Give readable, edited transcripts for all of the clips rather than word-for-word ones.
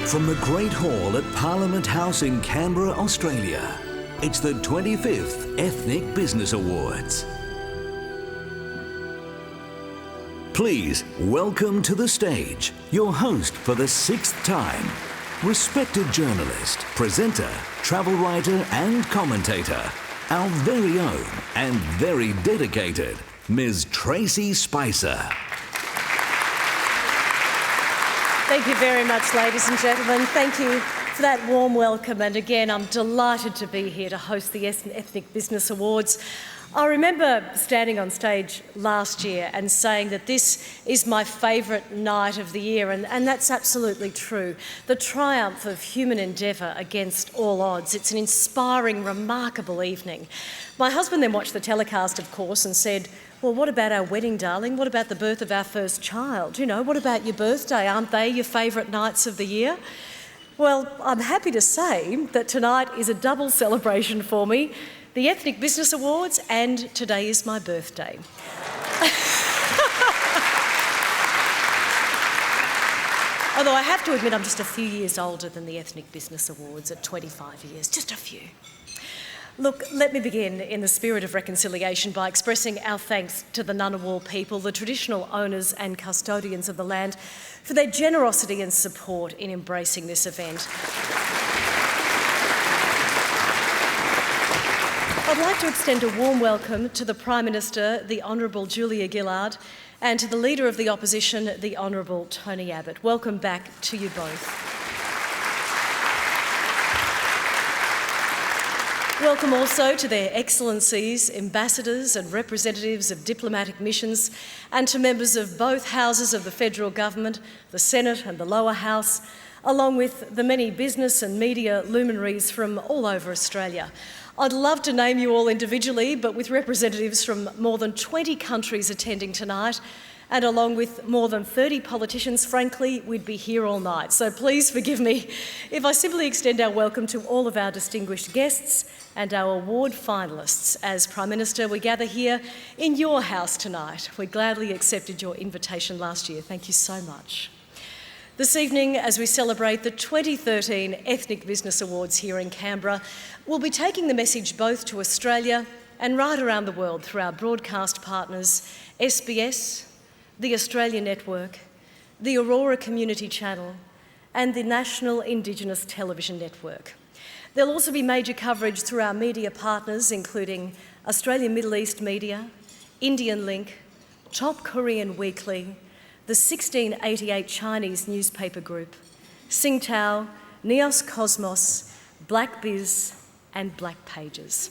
From the Great Hall at Parliament House in Canberra, Australia, it's the 25th Ethnic Business Awards. Please welcome to the stage your host for the 6th time, respected journalist, presenter, travel writer and commentator, our very own and very dedicated Ms. Tracy Spicer. Thank you very much, ladies and gentlemen. Thank you for that warm welcome. And again, I'm delighted to be here to host the Ethnic Business Awards. I remember standing on stage last year and saying that this is my favourite night of the year, and that's absolutely true. The triumph of human endeavour against all odds. It's an inspiring, remarkable evening. My husband then watched the telecast, of course, and said, "Well, what about our wedding, darling? What about the birth of our first child? You know, what about your birthday? Aren't they your favourite nights of the year?" Well, I'm happy to say that tonight is a double celebration for me. The Ethnic Business Awards, and today is my birthday. Although I have to admit I'm just a few years older than the Ethnic Business Awards at 25 years, just a few. Look, let me begin in the spirit of reconciliation by expressing our thanks to the Ngunnawal people, the traditional owners and custodians of the land, for their generosity and support in embracing this event. I'd like to extend a warm welcome to the Prime Minister, the Honourable Julia Gillard, and to the Leader of the Opposition, the Honourable Tony Abbott. Welcome back to you both. Welcome also to their Excellencies, ambassadors and representatives of diplomatic missions, and to members of both houses of the federal government, the Senate and the lower house, along with the many business and media luminaries from all over Australia. I'd love to name you all individually, but with representatives from more than 20 countries attending tonight, and along with more than 30 politicians, frankly, we'd be here all night. So please forgive me if I simply extend our welcome to all of our distinguished guests and our award finalists. As Prime Minister, we gather here in your house tonight. We gladly accepted your invitation last year. Thank you so much. This evening, as we celebrate the 2013 Ethnic Business Awards here in Canberra, we'll be taking the message both to Australia and right around the world through our broadcast partners, SBS, the Australia Network, the Aurora Community Channel, and the National Indigenous Television Network. There'll also be major coverage through our media partners, including Australian Middle East Media, Indian Link, Top Korean Weekly, the 1688 Chinese newspaper group, Singtao, Neos Cosmos, Black Biz, and Black Pages.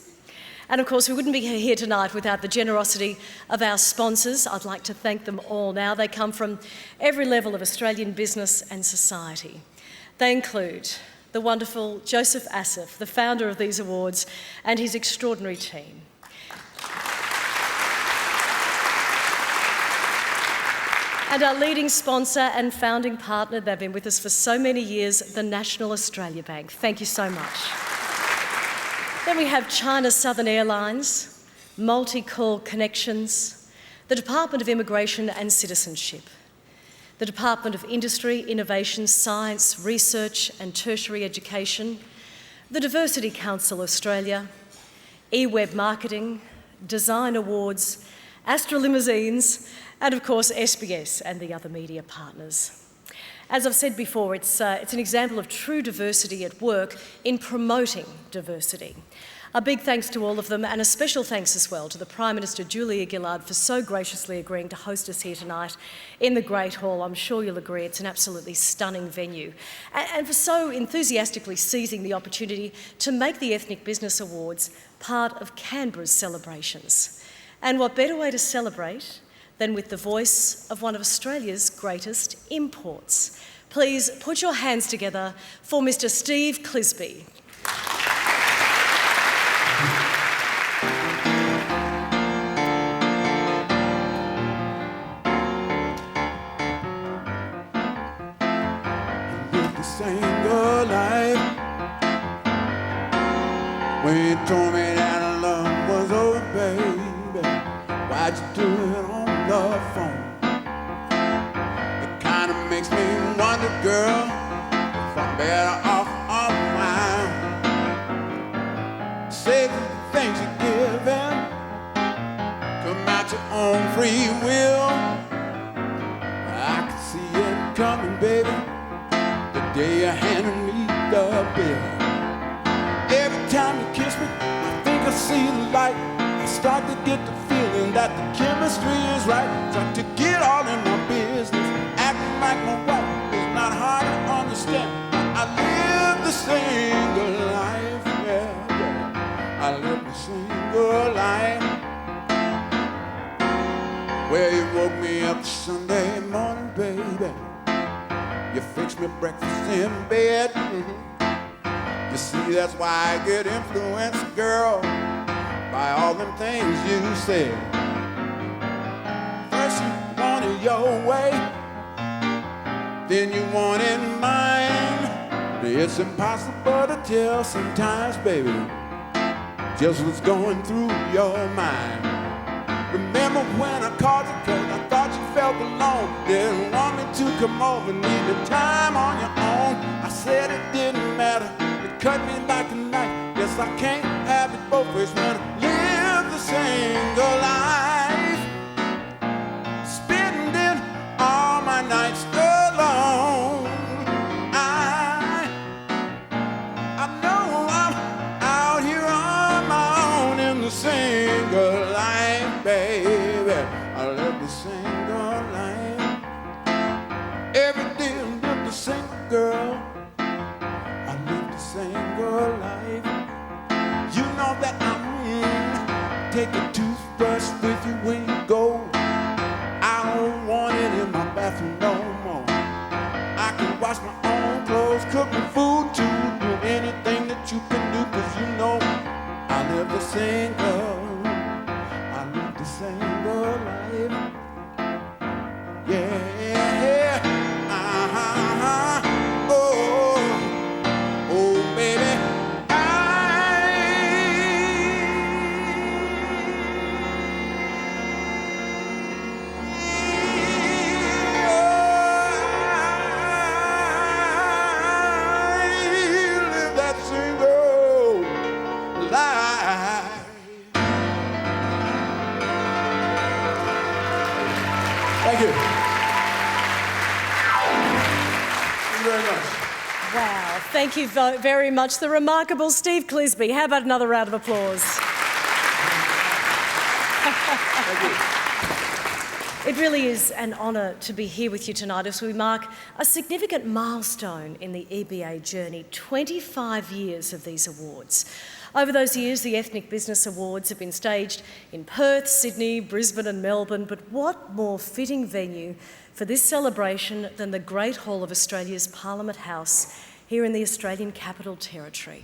And of course, we wouldn't be here tonight without the generosity of our sponsors. I'd like to thank them all now. They come from every level of Australian business and society. They include the wonderful Joseph Asif, the founder of these awards, and his extraordinary team. And our leading sponsor and founding partner, they've been with us for so many years, the National Australia Bank. Thank you so much. Then we have China Southern Airlines, Multi-Call Connections, the Department of Immigration and Citizenship, the Department of Industry, Innovation, Science, Research and Tertiary Education, the Diversity Council Australia, eWeb Marketing, Design Awards, Astra Limousines, and of course SBS and the other media partners. As I've said before, it's an example of true diversity at work in promoting diversity. A big thanks to all of them, and a special thanks as well to the Prime Minister Julia Gillard for so graciously agreeing to host us here tonight in the Great Hall. I'm sure you'll agree it's an absolutely stunning venue. And for so enthusiastically seizing the opportunity to make the Ethnic Business Awards part of Canberra's celebrations. And what better way to celebrate than with the voice of one of Australia's greatest imports. Please put your hands together for Mr. Steve Clisby. Single life when you told me that love was over, baby. Why'd you do it on the phone? It kinda makes me wonder, girl, if I'm better off on mine. Say the things you're giving come out your own free will. I can see it coming, baby, the day you handed me the bill. Every time you kiss me, I think I see the light. I start to get the feeling that the chemistry is right. Try to get all in my business, acting like my wife is not hard to understand. I live the single life, yeah, yeah. I live the single life. Well, you woke me up Sunday morning, baby. You fixed me breakfast in bed. You see, that's why I get influenced, girl, by all them things you said. First you wanted your way, then you wanted mine. It's impossible to tell sometimes, baby, just what's going through your mind. Remember when I called you 'cause I thought you felt alone, didn't want me to come over, needed time on your own. I said it didn't matter, it cut me like a knife. Guess I can't have it both ways when I live the single life, spending all my nights alone. I know I'm out here on my own in the single life, baby. I live the single life. Every day I live the single girl. I live the single life. You know that I'm take a toothbrush with you when you go. I don't want it in my bathroom no more. I can wash my own clothes, cook my food too, do anything that you can do, 'cause you know I live the single. I live the single life. Yeah. Thank you. Thank you very much. Wow, thank you very much. The remarkable Steve Clisby. How about another round of applause? Thank you. It really is an honour to be here with you tonight as we mark a significant milestone in the EBA journey, 25 years of these awards. Over those years, the Ethnic Business Awards have been staged in Perth, Sydney, Brisbane and Melbourne, but what more fitting venue for this celebration than the Great Hall of Australia's Parliament House here in the Australian Capital Territory.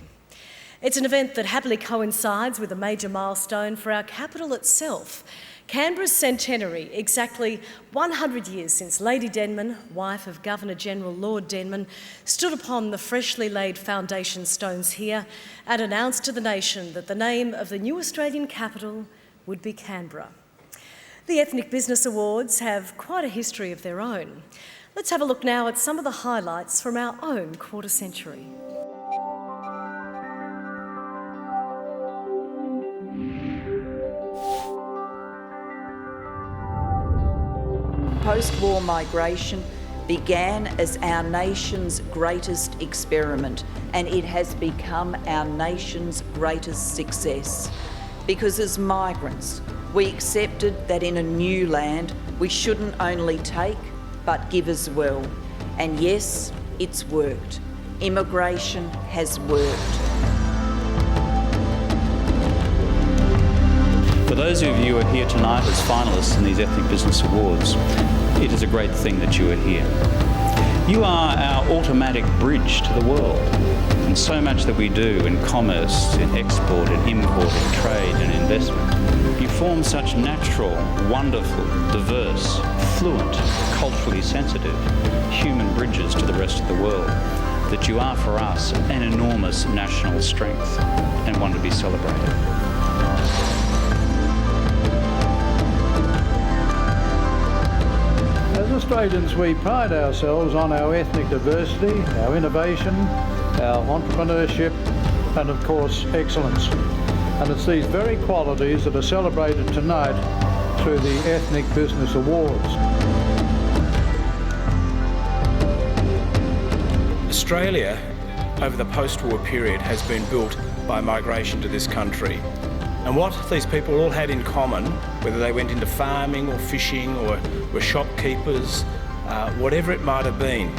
It's an event that happily coincides with a major milestone for our capital itself, Canberra's centenary, exactly 100 years since Lady Denman, wife of Governor-General Lord Denman, stood upon the freshly laid foundation stones here and announced to the nation that the name of the new Australian capital would be Canberra. The Ethnic Business Awards have quite a history of their own. Let's have a look now at some of the highlights from our own quarter century. Post-war migration began as our nation's greatest experiment, and it has become our nation's greatest success. Because as migrants, we accepted that in a new land, we shouldn't only take, but give as well. And yes, it's worked. Immigration has worked. For those of you who are here tonight as finalists in these Ethnic Business Awards, it is a great thing that you are here. You are our automatic bridge to the world, and so much that we do in commerce, in export, in import, in trade and investment. You form such natural, wonderful, diverse, fluent, culturally sensitive human bridges to the rest of the world that you are for us an enormous national strength and one to be celebrated. As a Australians, we pride ourselves on our ethnic diversity, our innovation, our entrepreneurship, and of course, excellence. And it's these very qualities that are celebrated tonight through the Ethnic Business Awards. Australia, over the post-war period, has been built by migration to this country. And what these people all had in common, whether they went into farming or fishing or were shopkeepers, whatever it might have been,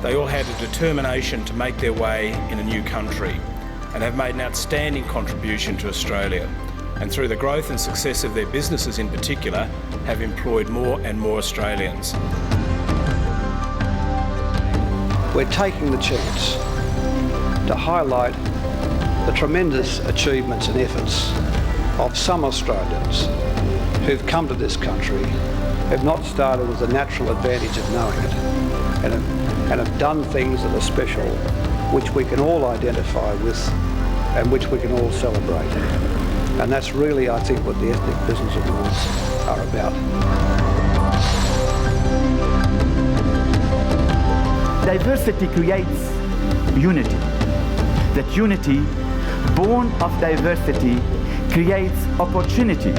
they all had a determination to make their way in a new country and have made an outstanding contribution to Australia. And through the growth and success of their businesses in particular, have employed more and more Australians. We're taking the chance to highlight the tremendous achievements and efforts of some Australians who've come to this country, have not started with the natural advantage of knowing it, and have done things that are special, which we can all identify with and which we can all celebrate. And that's really, I think, what the Ethnic Business Awards are about. Diversity creates unity. That unity, born of diversity, creates opportunity.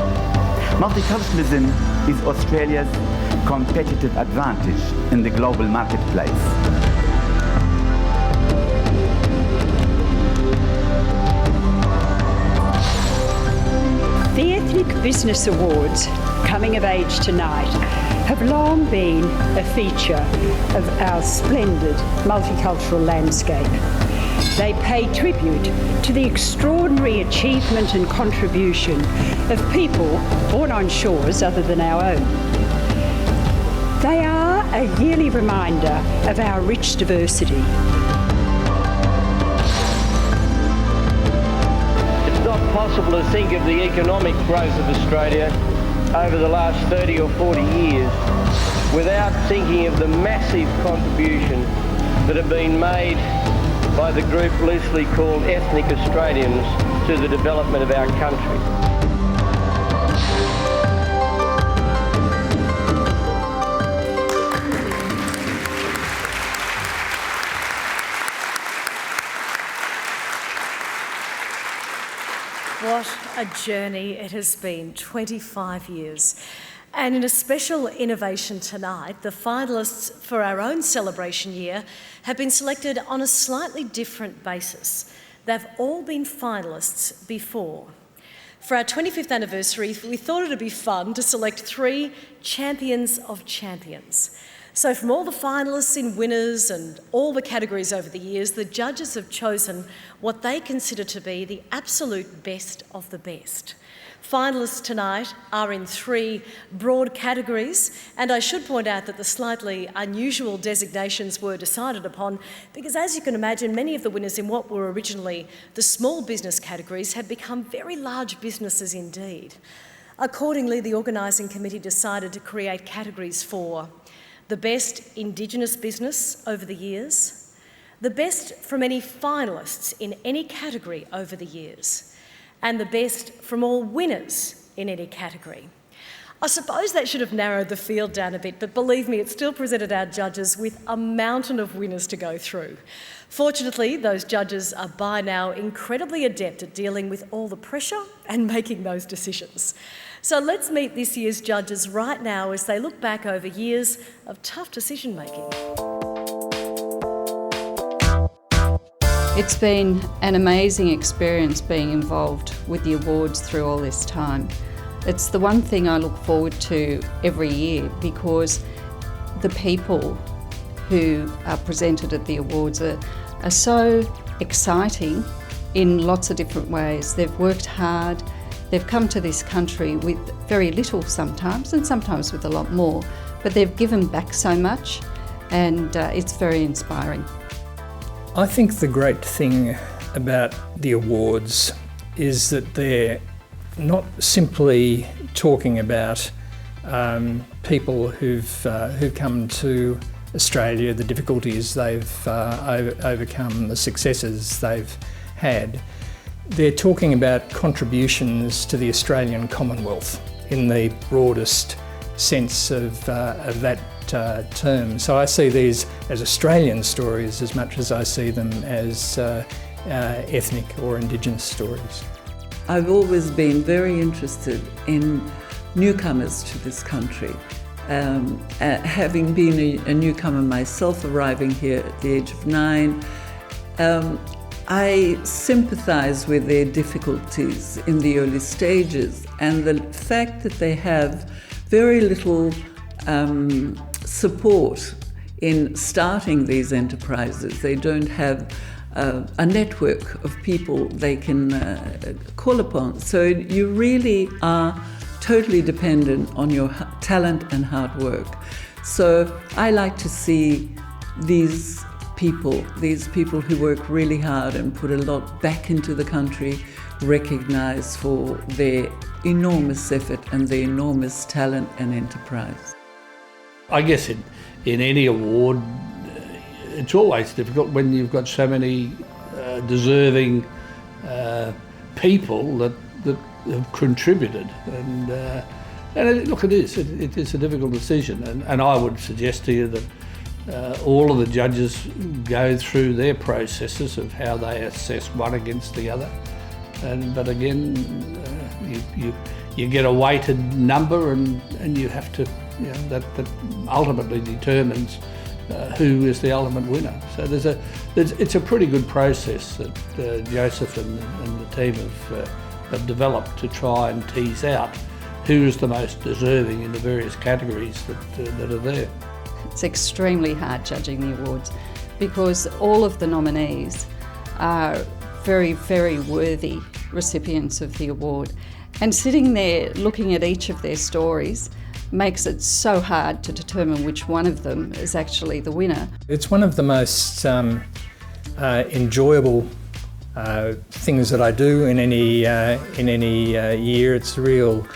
Multiculturalism is Australia's competitive advantage in the global marketplace. The Ethnic Business Awards, coming of age tonight, have long been a feature of our splendid multicultural landscape. They pay tribute to the extraordinary achievement and contribution of people born on shores other than our own. They are a yearly reminder of our rich diversity. It's not possible to think of the economic growth of Australia over the last 30 or 40 years without thinking of the massive contribution that have been made by the group loosely called Ethnic Australians to the development of our country. What a journey it has been, 25 years. And in a special innovation tonight, the finalists for our own celebration year have been selected on a slightly different basis. They've all been finalists before. For our 25th anniversary, we thought it'd be fun to select 3 champions of champions. So from all the finalists in winners and all the categories over the years, the judges have chosen what they consider to be the absolute best of the best. Finalists tonight are in 3 broad categories, and I should point out that the slightly unusual designations were decided upon because, as you can imagine, many of the winners in what were originally the small business categories have become very large businesses indeed. Accordingly, the organising committee decided to create categories for the best Indigenous business over the years, the best from any finalists in any category over the years, and the best from all winners in any category. I suppose that should have narrowed the field down a bit, but believe me, it still presented our judges with a mountain of winners to go through. Fortunately, those judges are by now incredibly adept at dealing with all the pressure and making those decisions. So let's meet this year's judges right now as they look back over years of tough decision making. It's been an amazing experience being involved with the awards through all this time. It's the one thing I look forward to every year because the people who are presented at the awards are so exciting in lots of different ways. They've worked hard, they've come to this country with very little sometimes and sometimes with a lot more, but they've given back so much and it's very inspiring. I think the great thing about the awards is that they're not simply talking about people who've come to Australia, the difficulties they've overcome, the successes they've had. They're talking about contributions to the Australian Commonwealth in the broadest sense of that term. So I see these as Australian stories as much as I see them as ethnic or Indigenous stories. I've always been very interested in newcomers to this country. Having been a newcomer myself, arriving here at the age of 9, I sympathise with their difficulties in the early stages, and the fact that they have very little support in starting these enterprises. They don't have a network of people they can call upon. So you really are totally dependent on your talent and hard work. So I like to see these people who work really hard and put a lot back into the country, recognised for their enormous effort and their enormous talent and enterprise. I guess in any award, it's always difficult when you've got so many deserving people that have contributed, and look, it is a difficult decision, and I would suggest to you that all of the judges go through their processes of how they assess one against the other, but again, you get a weighted number, and you have to, that ultimately determines who is the ultimate winner. So it's a pretty good process that Joseph and the team have developed to try and tease out who is the most deserving in the various categories that are there. It's extremely hard judging the awards because all of the nominees are very, very worthy recipients of the award. And sitting there looking at each of their stories makes it so hard to determine which one of them is actually the winner. It's one of the most enjoyable things that I do in any year. It's a real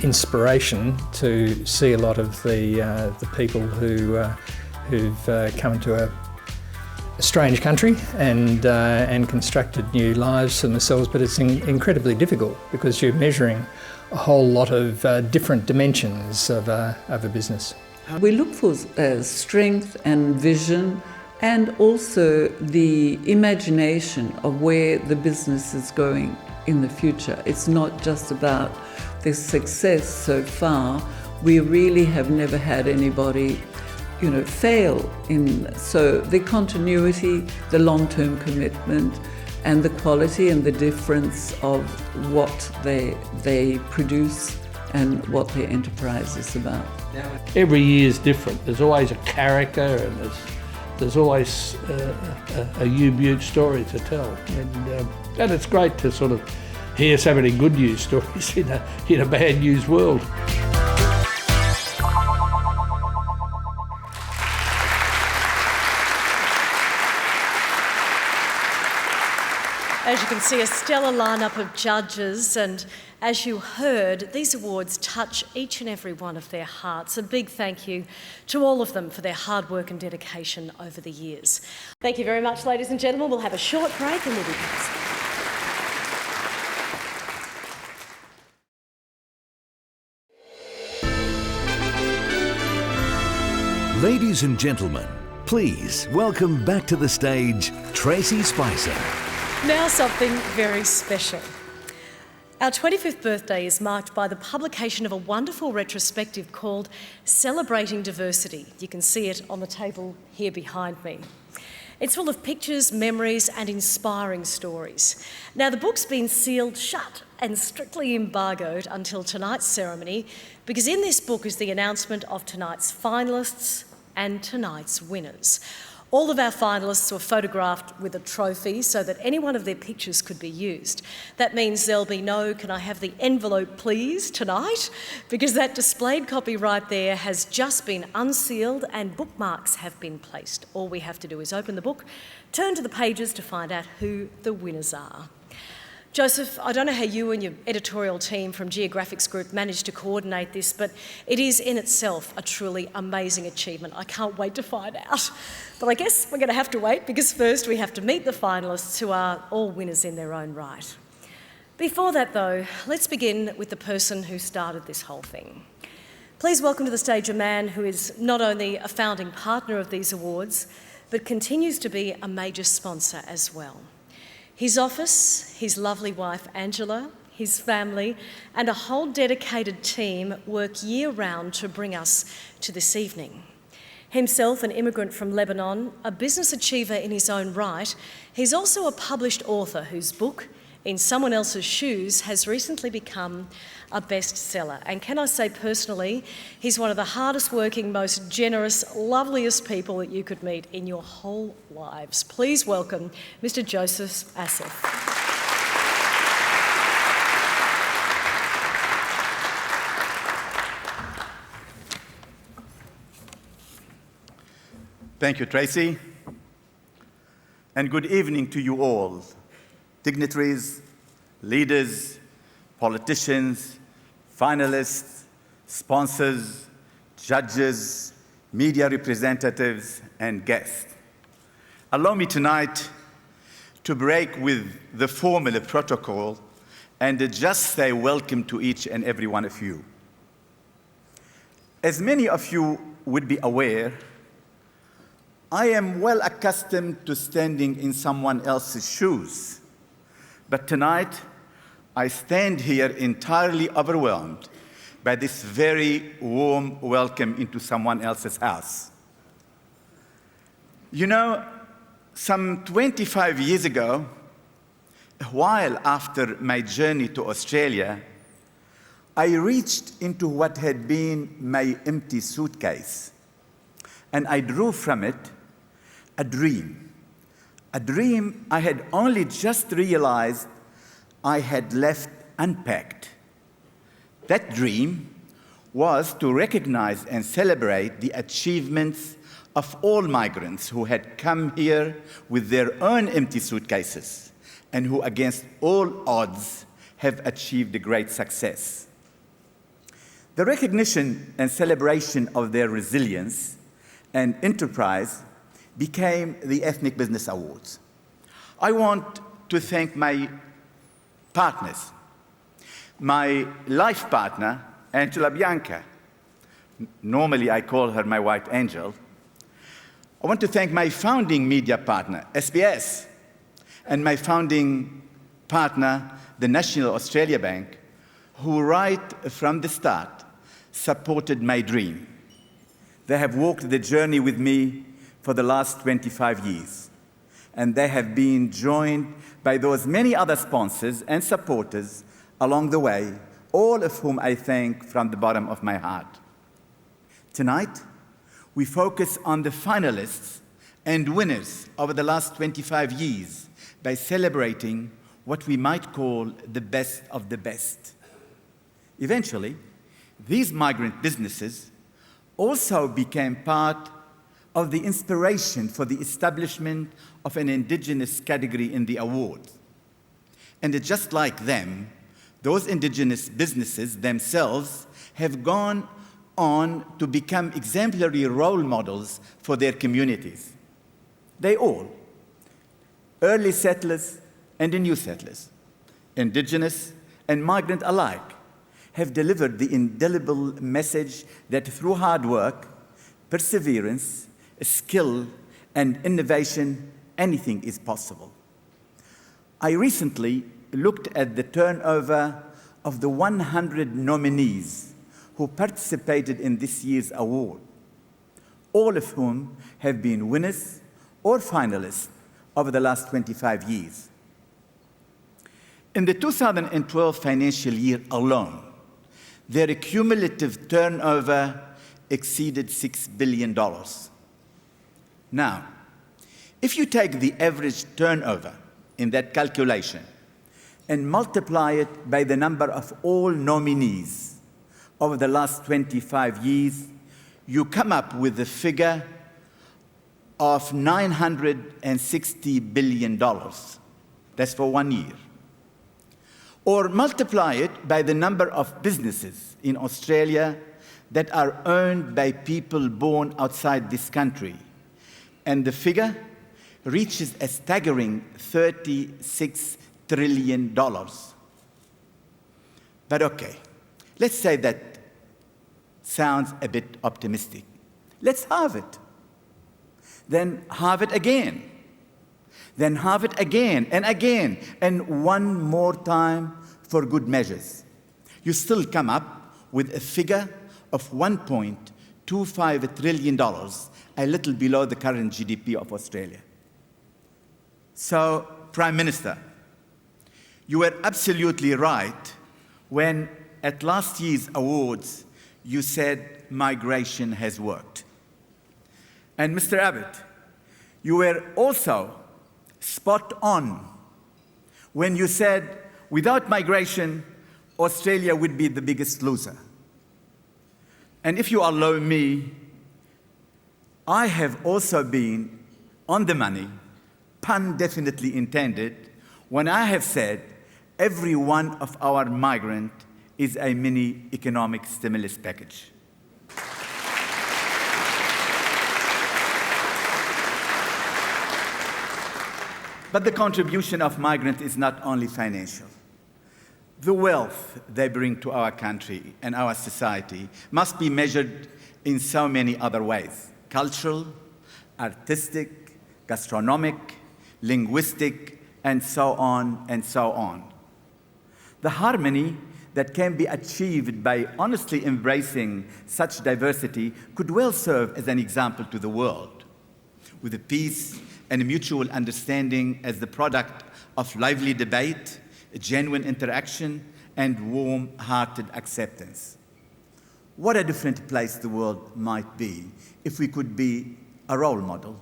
inspiration to see a lot of the people who've come to a strange country and constructed new lives for themselves. But it's incredibly difficult because you're measuring a whole lot of different dimensions of a business. We look for strength and vision, and also the imagination of where the business is going in the future. It's not just about the success so far. We really have never had anybody, fail in. So the continuity, the long-term commitment, and the quality and the difference of what they produce and what their enterprise is about. Every year is different. There's always a character, and there's always a U-Butte story to tell, and it's great to sort of hear so many good news stories in a bad news world. As you can see, a stellar lineup of judges, and as you heard, these awards touch each and every one of their hearts. A big thank you to all of them for their hard work and dedication over the years. Thank you very much, ladies and gentlemen. We'll have a short break and we'll be back. Ladies and gentlemen, please welcome back to the stage Tracy Spicer. Now something very special. Our 25th birthday is marked by the publication of a wonderful retrospective called Celebrating Diversity. You can see it on the table here behind me. It's full of pictures, memories and inspiring stories. Now the book's been sealed shut and strictly embargoed until tonight's ceremony, because in this book is the announcement of tonight's finalists and tonight's winners. All of our finalists were photographed with a trophy so that any one of their pictures could be used. That means there'll be no "can I have the envelope please" tonight, because that displayed copy right there has just been unsealed and bookmarks have been placed. All we have to do is open the book, turn to the pages to find out who the winners are. Joseph, I don't know how you and your editorial team from Geographics Group managed to coordinate this, but it is in itself a truly amazing achievement. I can't wait to find out. But I guess we're going to have to wait, because first we have to meet the finalists, who are all winners in their own right. Before that though, let's begin with the person who started this whole thing. Please welcome to the stage a man who is not only a founding partner of these awards, but continues to be a major sponsor as well. His office, his lovely wife Angela, his family, and a whole dedicated team work year-round to bring us to this evening. Himself an immigrant from Lebanon, a business achiever in his own right, he's also a published author whose book, In Someone Else's Shoes, has recently become a bestseller. And can I say personally, he's one of the hardest working, most generous, loveliest people that you could meet in your whole lives. Please welcome Mr. Joseph Asif. Thank you, Tracy. And good evening to you all, dignitaries, leaders, politicians, finalists, sponsors, judges, media representatives, and guests. Allow me tonight to break with the formal protocol and just say welcome to each and every one of you. As many of you would be aware, I am well accustomed to standing in someone else's shoes, but tonight I stand here entirely overwhelmed by this very warm welcome into someone else's house. You know, some 25 years ago, a while after my journey to Australia, I reached into what had been my empty suitcase, and I drew from it a dream I had only just realized I had left unpacked. That dream was to recognize and celebrate the achievements of all migrants who had come here with their own empty suitcases and who, against all odds, have achieved a great success. The recognition and celebration of their resilience and enterprise became the Ethnic Business Awards. I want to thank my partners, my life partner, Angela Bianca. Normally I call her my white angel. I want to thank my founding media partner, SBS, and my founding partner, the National Australia Bank, who right from the start supported my dream. They have walked the journey with me for the last 25 years, and they have been joined by those many other sponsors and supporters along the way, all of whom I thank from the bottom of my heart. Tonight, we focus on the finalists and winners over the last 25 years by celebrating what we might call the best of the best. Eventually, these migrant businesses also became part of the inspiration for the establishment of an Indigenous category in the awards. And just like them, those Indigenous businesses themselves have gone on to become exemplary role models for their communities. They all, early settlers and the new settlers, Indigenous and migrant alike, have delivered the indelible message that through hard work, perseverance, skill, and innovation, anything is possible. I recently looked at the turnover of the 100 nominees who participated in this year's award, all of whom have been winners or finalists over the last 25 years. In the 2012 financial year alone, their cumulative turnover exceeded $6 billion. Now, if you take the average turnover in that calculation and multiply it by the number of all nominees over the last 25 years, you come up with the figure of $960 billion. That's for 1 year. Or multiply it by the number of businesses in Australia that are owned by people born outside this country, and the figure reaches a staggering $36 trillion. But okay, let's say that sounds a bit optimistic. Let's halve it. Then halve it again. Then halve it again, and one more time for good measures. You still come up with a figure of $1.25 trillion, a little below the current GDP of Australia. So, Prime Minister, you were absolutely right when at last year's awards you said migration has worked. And Mr. Abbott, you were also spot on when you said without migration, Australia would be the biggest loser. And if you allow me, I have also been on the money, pun definitely intended, when I have said every one of our migrants is a mini economic stimulus package. But the contribution of migrants is not only financial. The wealth they bring to our country and our society must be measured in so many other ways: cultural, artistic, gastronomic, linguistic, and so on and so on. The harmony that can be achieved by honestly embracing such diversity could well serve as an example to the world, with a peace and a mutual understanding as the product of lively debate, a genuine interaction, and warm-hearted acceptance. What a different place the world might be if we could be a role model,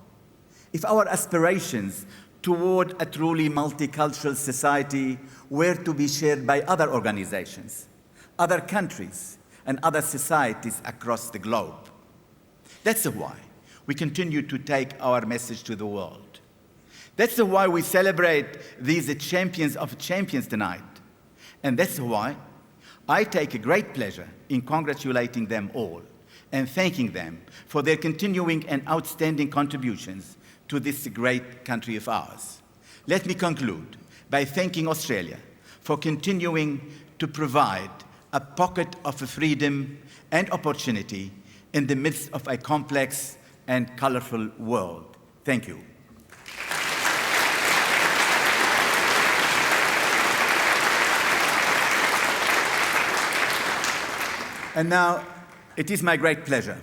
if our aspirations toward a truly multicultural society were to be shared by other organizations, other countries, and other societies across the globe. That's why we continue to take our message to the world. That's why we celebrate these champions of champions tonight. And that's why I take a great pleasure in congratulating them all and thanking them for their continuing and outstanding contributions to this great country of ours. Let me conclude by thanking Australia for continuing to provide a pocket of freedom and opportunity in the midst of a complex and colorful world. Thank you. And now, it is my great pleasure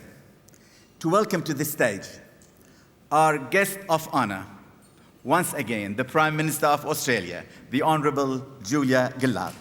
to welcome to the stage our guest of honor, once again, the Prime Minister of Australia, the Honourable Julia Gillard.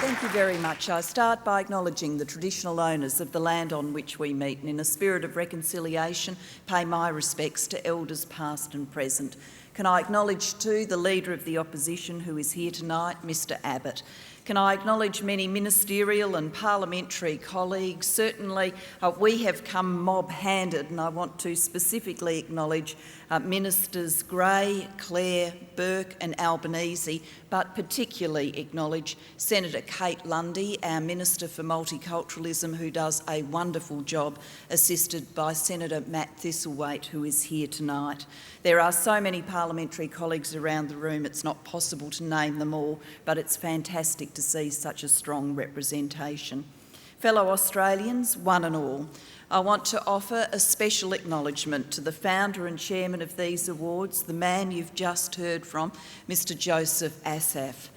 Thank you very much. I start by acknowledging the traditional owners of the land on which we meet, and in a spirit of reconciliation, pay my respects to elders past and present. Can I acknowledge too the Leader of the Opposition who is here tonight, Mr Abbott. Can I acknowledge many ministerial and parliamentary colleagues? Certainly we have come mob-handed, and I want to specifically acknowledge Ministers Gray, Clare, Burke and Albanese, but particularly acknowledge Senator Kate Lundy, our Minister for Multiculturalism, who does a wonderful job, assisted by Senator Matt Thistlethwaite, who is here tonight. There are so many parliamentary colleagues around the room, it's not possible to name them all, but it's fantastic to see such a strong representation. Fellow Australians, one and all, I want to offer a special acknowledgement to the founder and chairman of these awards, the man you've just heard from, Mr Joseph Asaf.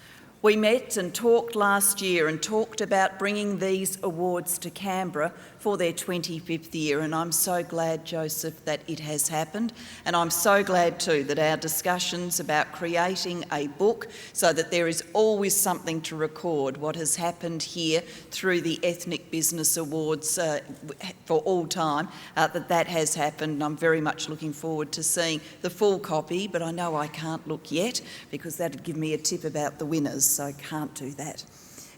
We met and talked last year and talked about bringing these awards to Canberra for their 25th year, and I'm so glad, Joseph, that it has happened. And I'm so glad too that our discussions about creating a book so that there is always something to record what has happened here through the Ethnic Business Awards for all time, that has happened. And I'm very much looking forward to seeing the full copy, but I know I can't look yet because that would give me a tip about the winners, so I can't do that.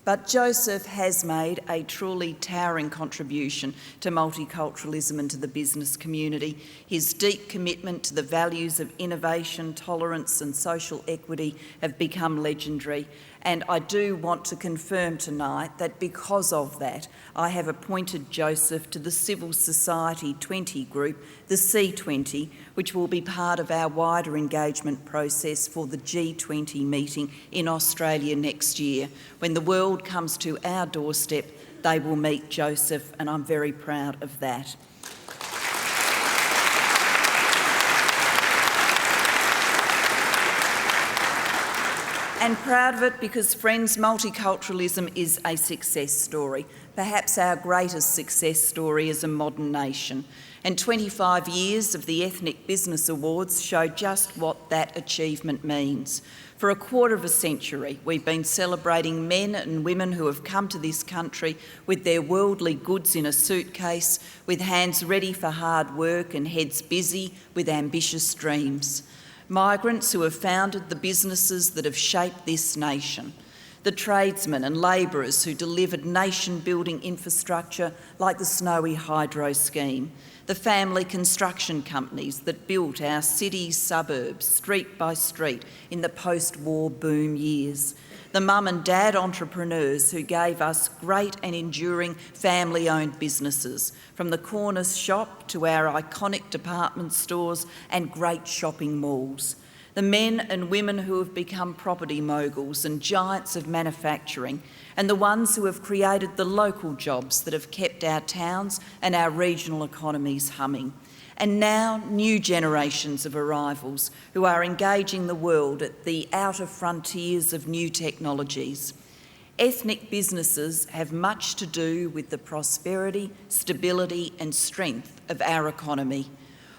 But Joseph has made a truly towering contribution to multiculturalism and to the business community. His deep commitment to the values of innovation, tolerance and social equity have become legendary. And I do want to confirm tonight that because of that, I have appointed Joseph to the Civil Society 20 group, the C20, which will be part of our wider engagement process for the G20 meeting in Australia next year. When the world comes to our doorstep, they will meet Joseph, and I'm very proud of that. And proud of it because, friends, multiculturalism is a success story, perhaps our greatest success story as a modern nation. And 25 years of the Ethnic Business Awards show just what that achievement means. For a quarter of a century, we've been celebrating men and women who have come to this country with their worldly goods in a suitcase, with hands ready for hard work and heads busy with ambitious dreams. Migrants who have founded the businesses that have shaped this nation. The tradesmen and labourers who delivered nation-building infrastructure like the Snowy Hydro scheme. The family construction companies that built our cities, suburbs, street by street in the post-war boom years. The mum and dad entrepreneurs who gave us great and enduring family-owned businesses, from the corner shop to our iconic department stores and great shopping malls. The men and women who have become property moguls and giants of manufacturing, and the ones who have created the local jobs that have kept our towns and our regional economies humming. And now new generations of arrivals who are engaging the world at the outer frontiers of new technologies. Ethnic businesses have much to do with the prosperity, stability and strength of our economy.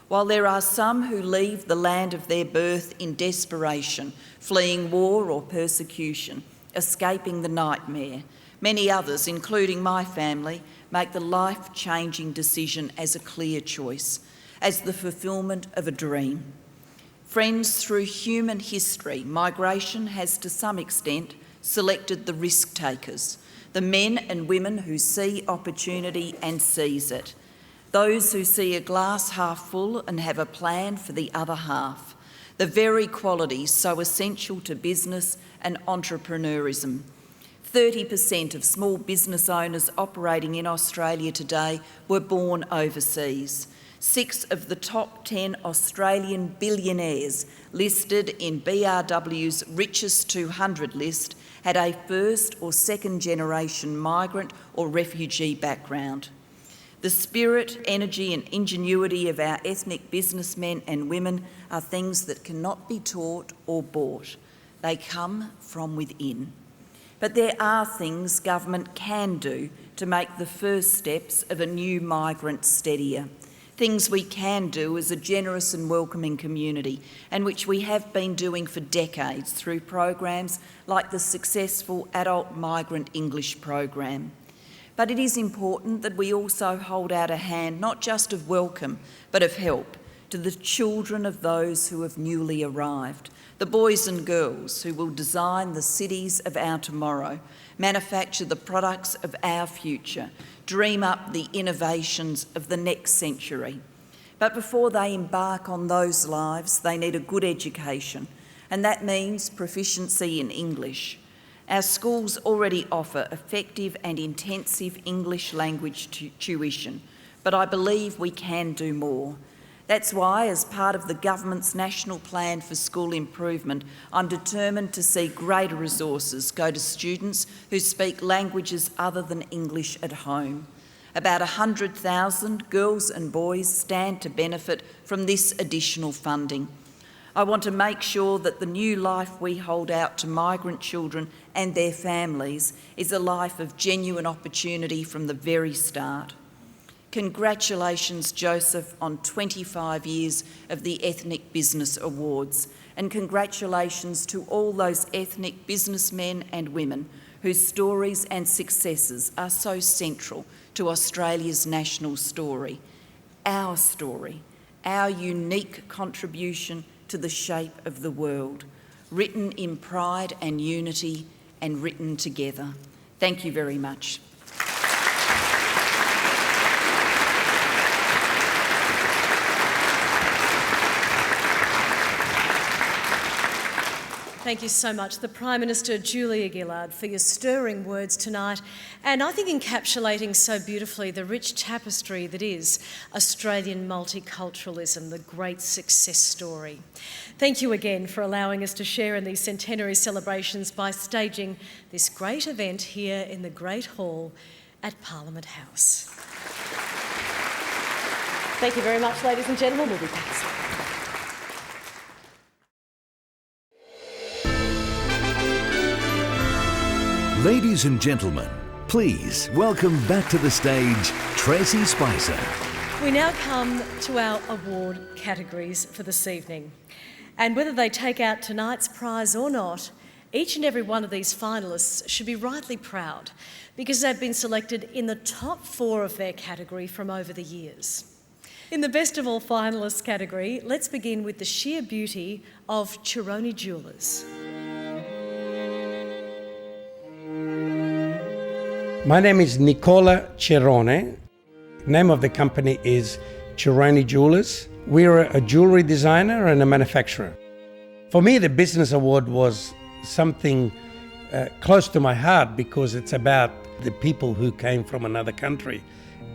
While there are some who leave the land of their birth in desperation, fleeing war or persecution, escaping the nightmare, many others, including my family, make the life-changing decision as a clear choice, as the fulfilment of a dream. Friends, through human history, migration has to some extent selected the risk takers, the men and women who see opportunity and seize it, those who see a glass half full and have a plan for the other half, the very qualities so essential to business and entrepreneurism. 30% of small business owners operating in Australia today were born overseas. 6 of the top 10 Australian billionaires listed in BRW's Richest 200 list had a first or second generation migrant or refugee background. The spirit, energy and ingenuity of our ethnic businessmen and women are things that cannot be taught or bought. They come from within. But there are things government can do to make the first steps of a new migrant steadier. Things we can do as a generous and welcoming community, and which we have been doing for decades through programs like the successful Adult Migrant English program. But it is important that we also hold out a hand not just of welcome, but of help to the children of those who have newly arrived, the boys and girls who will design the cities of our tomorrow, manufacture the products of our future, dream up the innovations of the next century. But before they embark on those lives, they need a good education, and that means proficiency in English. Our schools already offer effective and intensive English language tuition, but I believe we can do more. That's why, as part of the government's National Plan for School Improvement, I'm determined to see greater resources go to students who speak languages other than English at home. About 100,000 girls and boys stand to benefit from this additional funding. I want to make sure that the new life we hold out to migrant children and their families is a life of genuine opportunity from the very start. Congratulations, Joseph, on 25 years of the Ethnic Business Awards, and congratulations to all those ethnic businessmen and women whose stories and successes are so central to Australia's national story, our unique contribution to the shape of the world, written in pride and unity and written together. Thank you very much. Thank you so much, the Prime Minister Julia Gillard, for your stirring words tonight, and I think encapsulating so beautifully the rich tapestry that is Australian multiculturalism, the great success story. Thank you again for allowing us to share in these centenary celebrations by staging this great event here in the Great Hall at Parliament House. Thank you very much, ladies and gentlemen. We'll be back soon. Ladies and gentlemen, please welcome back to the stage Tracy Spicer. We now come to our award categories for this evening. And whether they take out tonight's prize or not, each and every one of these finalists should be rightly proud because they've been selected in the top 4 of their category from over the years. In the Best of All Finalists category, let's begin with the sheer beauty of Chironi Jewellers. My name is Nicola Cerone. Name of the company is Chironi Jewellers. We're a jewellery designer and a manufacturer. For me, the Business Award was something close to my heart because it's about the people who came from another country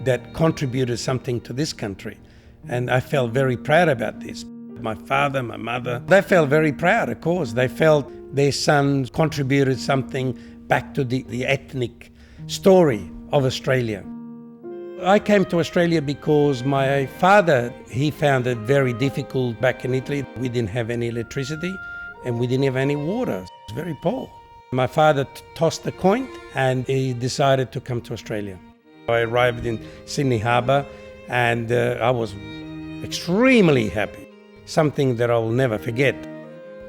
that contributed something to this country. And I felt very proud about this. My father, my mother, they felt very proud, of course. They felt their son contributed something back to the ethnic story of Australia. I came to Australia because my father, he found it very difficult back in Italy. We didn't have any electricity and we didn't have any water. It was very poor. My father tossed a coin and he decided to come to Australia. I arrived in Sydney Harbour and I was extremely happy, something that I will never forget.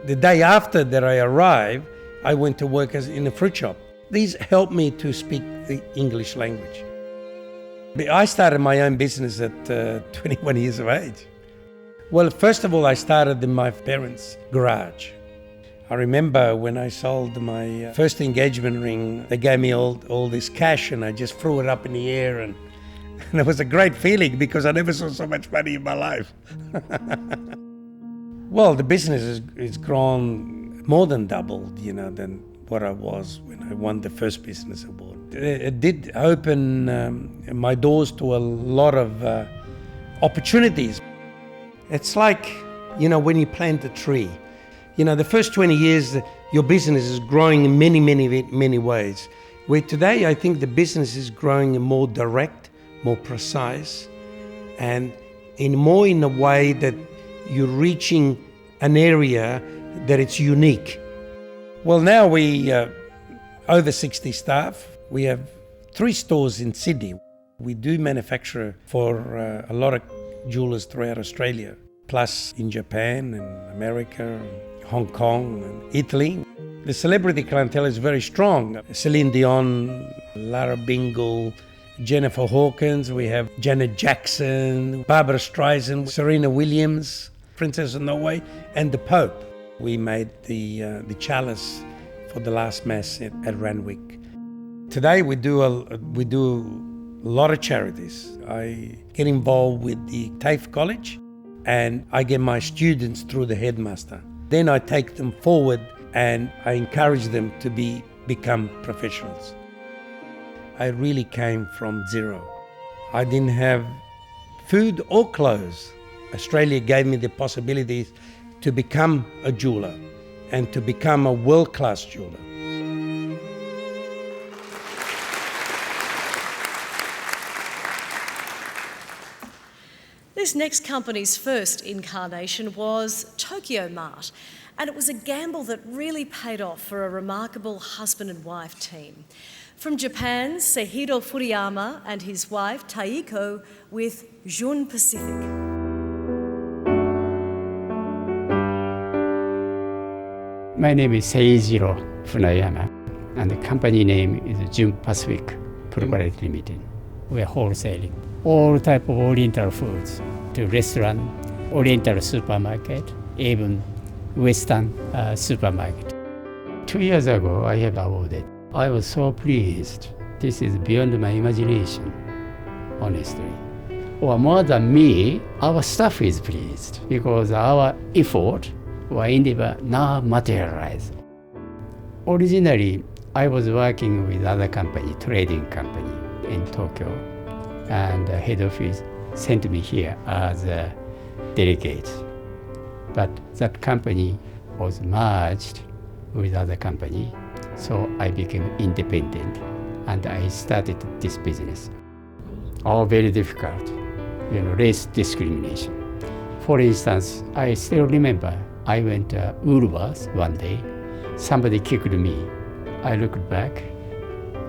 The day after that I arrived, I went to work in a fruit shop. These helped me to speak the English language. I started my own business at 21 years of age. Well, first of all, I started in my parents' garage. I remember when I sold my first engagement ring, they gave me all this cash and I just threw it up in the air and it was a great feeling because I never saw so much money in my life. Well, the business has grown more than doubled, than what I was when I won the first Business Award. It did open my doors to a lot of opportunities. It's like, when you plant a tree. The first 20 years, your business is growing in many, many, many ways. Where today, I think the business is growing more direct, more precise, and in a way that you're reaching an area that it's unique. Well, now we over 60 staff. We have 3 stores in Sydney. We do manufacture for a lot of jewellers throughout Australia, plus in Japan and America, Hong Kong and Italy. The celebrity clientele is very strong. Celine Dion, Lara Bingle, Jennifer Hawkins, we have Janet Jackson, Barbara Streisand, Serena Williams, Princess of Norway, and the Pope. We made the chalice for the last Mass at Randwick. Today we do a lot of charities. I get involved with the TAFE College and I get my students through the headmaster. Then I take them forward and I encourage them to become professionals. I really came from zero. I didn't have food or clothes. Australia gave me the possibilities to become a jeweller and to become a world-class jeweller. This next company's first incarnation was Tokyo Mart, and it was a gamble that really paid off for a remarkable husband and wife team. From Japan, Seihido Furiyama and his wife Taiko with Jun Pacific. My name is Seijiro Funayama, and the company name is Jun Pacific Proprietary Limited. We are wholesaling all type of Oriental foods to restaurant, Oriental supermarket, even Western supermarket. 2 years ago, I have awarded. I was so pleased. This is beyond my imagination, honestly. Or more than me, our staff is pleased because our effort or endeavor now materialize. Originally, I was working with other company, trading company in Tokyo, and the head office sent me here as a delegate. But that company was merged with other company, so I became independent and I started this business. All very difficult, race discrimination. For instance, I still remember I went to Woolworths one day. Somebody kicked me. I looked back,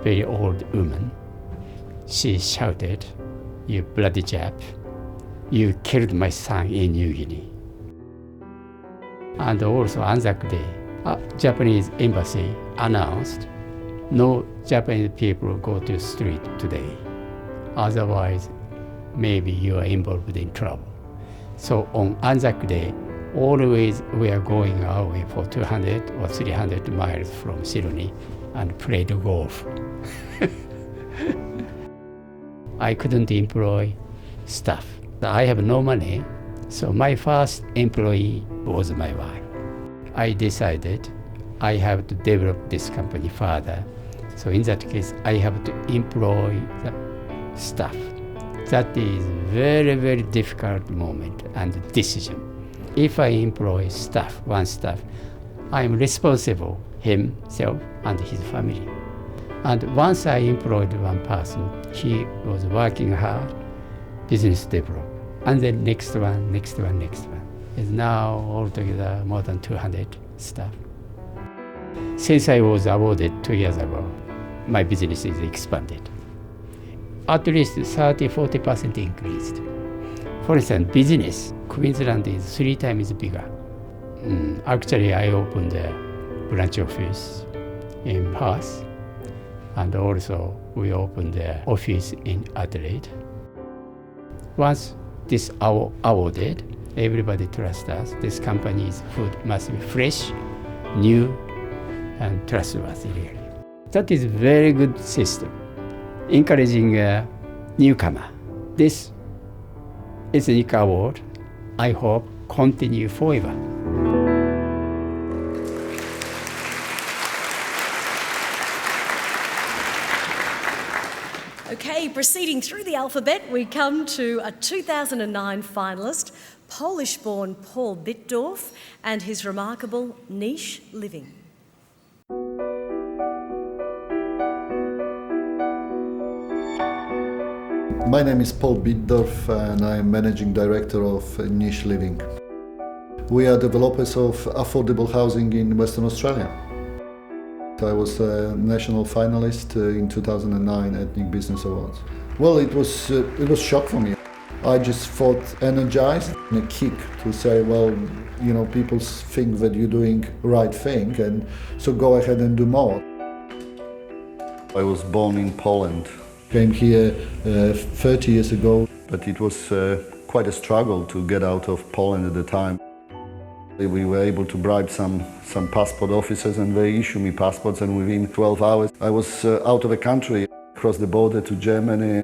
very old woman. She shouted, "You bloody Jap, you killed my son in New Guinea." And also Anzac Day, Japanese embassy announced, no Japanese people go to the street today. Otherwise, maybe you are involved in trouble. So on Anzac Day, always we are going our way for 200 or 300 miles from Sydney and played golf. I couldn't employ staff. I have no money, so my first employee was my wife. I decided I have to develop this company further. So in that case, I have to employ the staff. That is very, very difficult moment and decision. If I employ staff, one staff, I am responsible, himself and his family. And once I employed one person, he was working hard, business develop. And then next one. Is now altogether more than 200 staff. Since I was awarded 2 years ago, my business is expanded. At least 30-40% increased. For instance, business, Queensland is 3 times bigger. Actually, I opened a branch office in Perth, and also we opened the office in Adelaide. Once this awarded, everybody trusts us. This company's food must be fresh, new, and trustworthy, really. That is a very good system, encouraging a newcomer. This ethnic award, I hope, continue forever. Okay, proceeding through the alphabet, we come to a 2009 finalist, Polish-born Paul Bittdorf, and his remarkable niche living. My name is Paul Bittdorf and I'm Managing Director of Niche Living. We are developers of affordable housing in Western Australia. I was a national finalist in 2009 Ethnic Business Awards. Well, it was a shock for me. I just felt energized and a kick to say, well, people think that you're doing the right thing, and so go ahead and do more. I was born in Poland. Came here 30 years ago, but it was quite a struggle to get out of Poland at the time. We were able to bribe some passport officers and they issued me passports, and within 12 hours I was out of the country, across the border to Germany.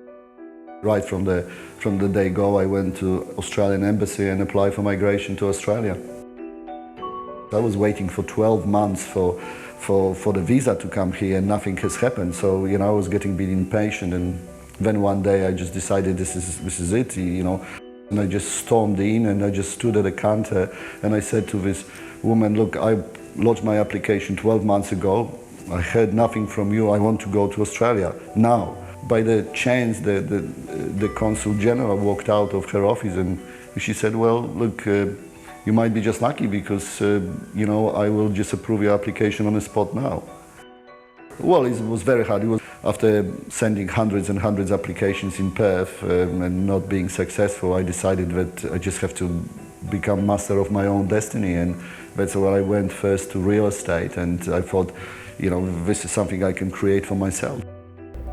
Right from the day go, I went to Australian embassy and applied for migration to Australia. I was waiting for 12 months for the visa to come here, and nothing has happened. So I was getting a bit impatient, and then one day I just decided this is it, And I just stormed in and I just stood at the counter and I said to this woman, look, I lodged my application 12 months ago. I heard nothing from you. I want to go to Australia now. By the chance, the Consul General walked out of her office and she said, well, look, you might be just lucky because, I will just approve your application on the spot now. Well, it was very hard. It was after sending hundreds and hundreds of applications in Perth and not being successful, I decided that I just have to become master of my own destiny, and that's why I went first to real estate, and I thought, this is something I can create for myself.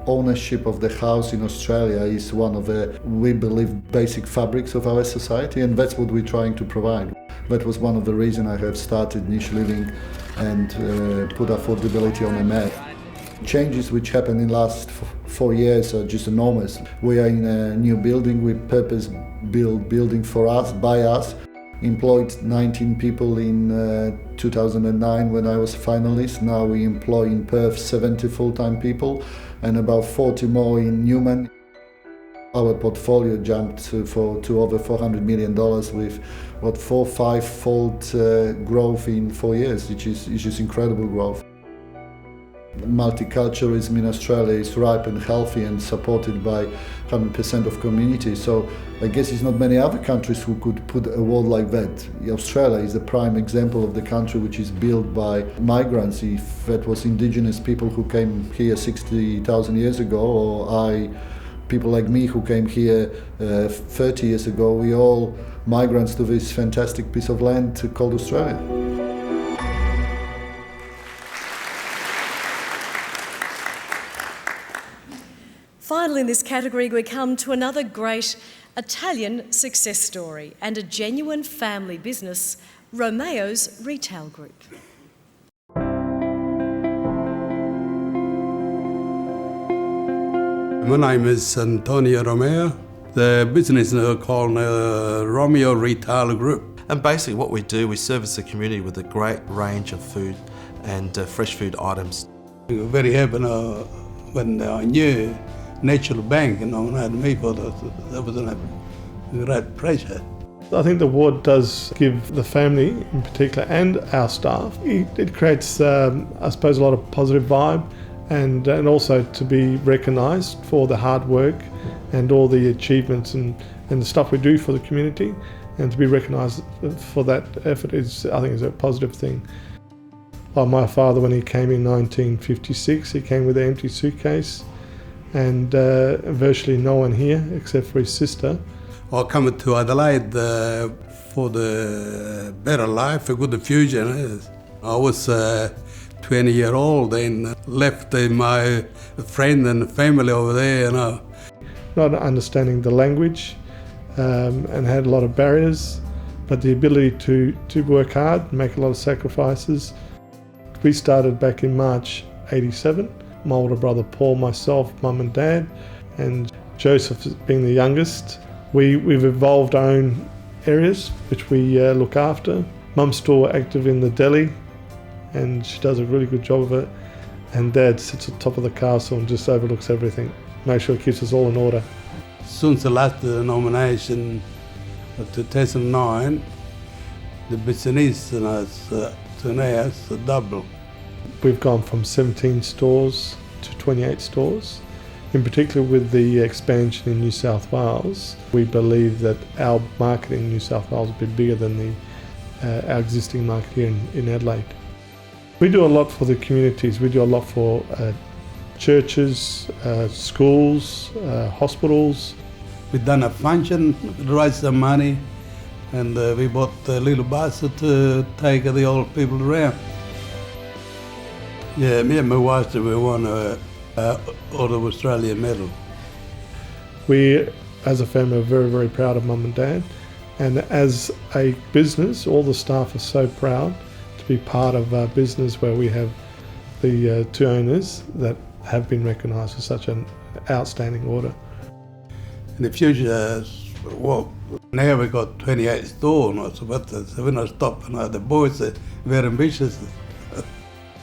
Ownership of the house in Australia is one of the, we believe, basic fabrics of our society, and that's what we're trying to provide. That was one of the reasons I have started Niche Living and put affordability on the map. Changes which happened in the last 4 years are just enormous. We are in a new building with purpose-built building for us, by us. employed 19 people in 2009 when I was a finalist. Now we employ in Perth 70 full-time people and about 40 more in Newman. Our portfolio jumped to over $400 million with 4-5-fold growth in 4 years, which is incredible growth. Multiculturalism in Australia is ripe and healthy and supported by 100% of community. So I guess it's not many other countries who could put a wall like that. Australia is a prime example of the country which is built by migrants. If that was indigenous people who came here 60,000 years ago, or people like me who came here 30 years ago, we all migrants to this fantastic piece of land called Australia. Finally, in this category, we come to another great Italian success story and a genuine family business, Romeo's Retail Group. My name is Antonio Romeo. The business is called Romeo Retail Group. And basically what we do, we service the community with a great range of food and fresh food items. We were very happy when I knew National Bank, had me for that was a great pressure. I think the award does give the family in particular and our staff, it creates, I suppose, a lot of positive vibe and also to be recognised for the hard work and all the achievements and the stuff we do for the community, and to be recognised for that effort is, I think, is a positive thing. Like my father, when he came in 1956, he came with an empty suitcase and virtually no one here except for his sister. I come to Adelaide for the better life, a good future. I was 20 years old and left my friend and family over there. Not understanding the language and had a lot of barriers, but the ability to work hard, make a lot of sacrifices. We started back in March '87. My older brother Paul, myself, mum and dad, and Joseph being the youngest. We've evolved our own areas which we look after. Mum's still active in the deli and she does a really good job of it, and Dad sits at the top of the castle and just overlooks everything, make sure it keeps us all in order. Since the last nomination of 2009, the business has doubled. We've gone from 17 stores to 28 stores. In particular with the expansion in New South Wales, we believe that our market in New South Wales will be bigger than our existing market here in Adelaide. We do a lot for the communities. We do a lot for churches, schools, hospitals. We've done a function, raised some money, and we bought a little bus to take the old people around. Yeah, me and my wife, we won Order of Australia medal. We, as a family, are very, very proud of Mum and Dad. And as a business, all the staff are so proud to be part of a business where we have the two owners that have been recognised for such an outstanding order. In the future, well, now we've got 28 stores, but when I stop, the boys are very ambitious.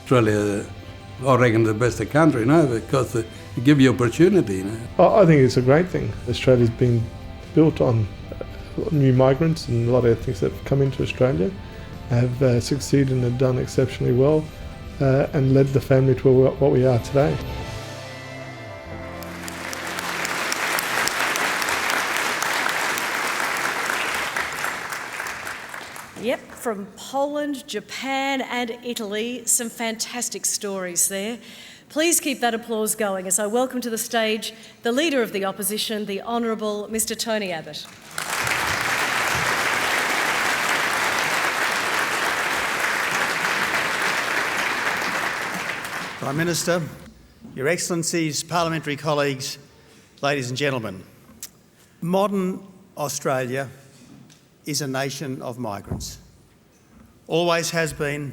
Australia, I reckon, the best country, because they give you opportunity. I think it's a great thing. Australia's been built on new migrants, and a lot of ethnics that have come into Australia have succeeded and have done exceptionally well and led the family to what we are today. Yep, from Poland, Japan and Italy, some fantastic stories there. Please keep that applause going as I welcome to the stage the Leader of the Opposition, the Honourable Mr Tony Abbott. Prime Minister, Your Excellencies, parliamentary colleagues, ladies and gentlemen, modern Australia is a nation of migrants. Always has been,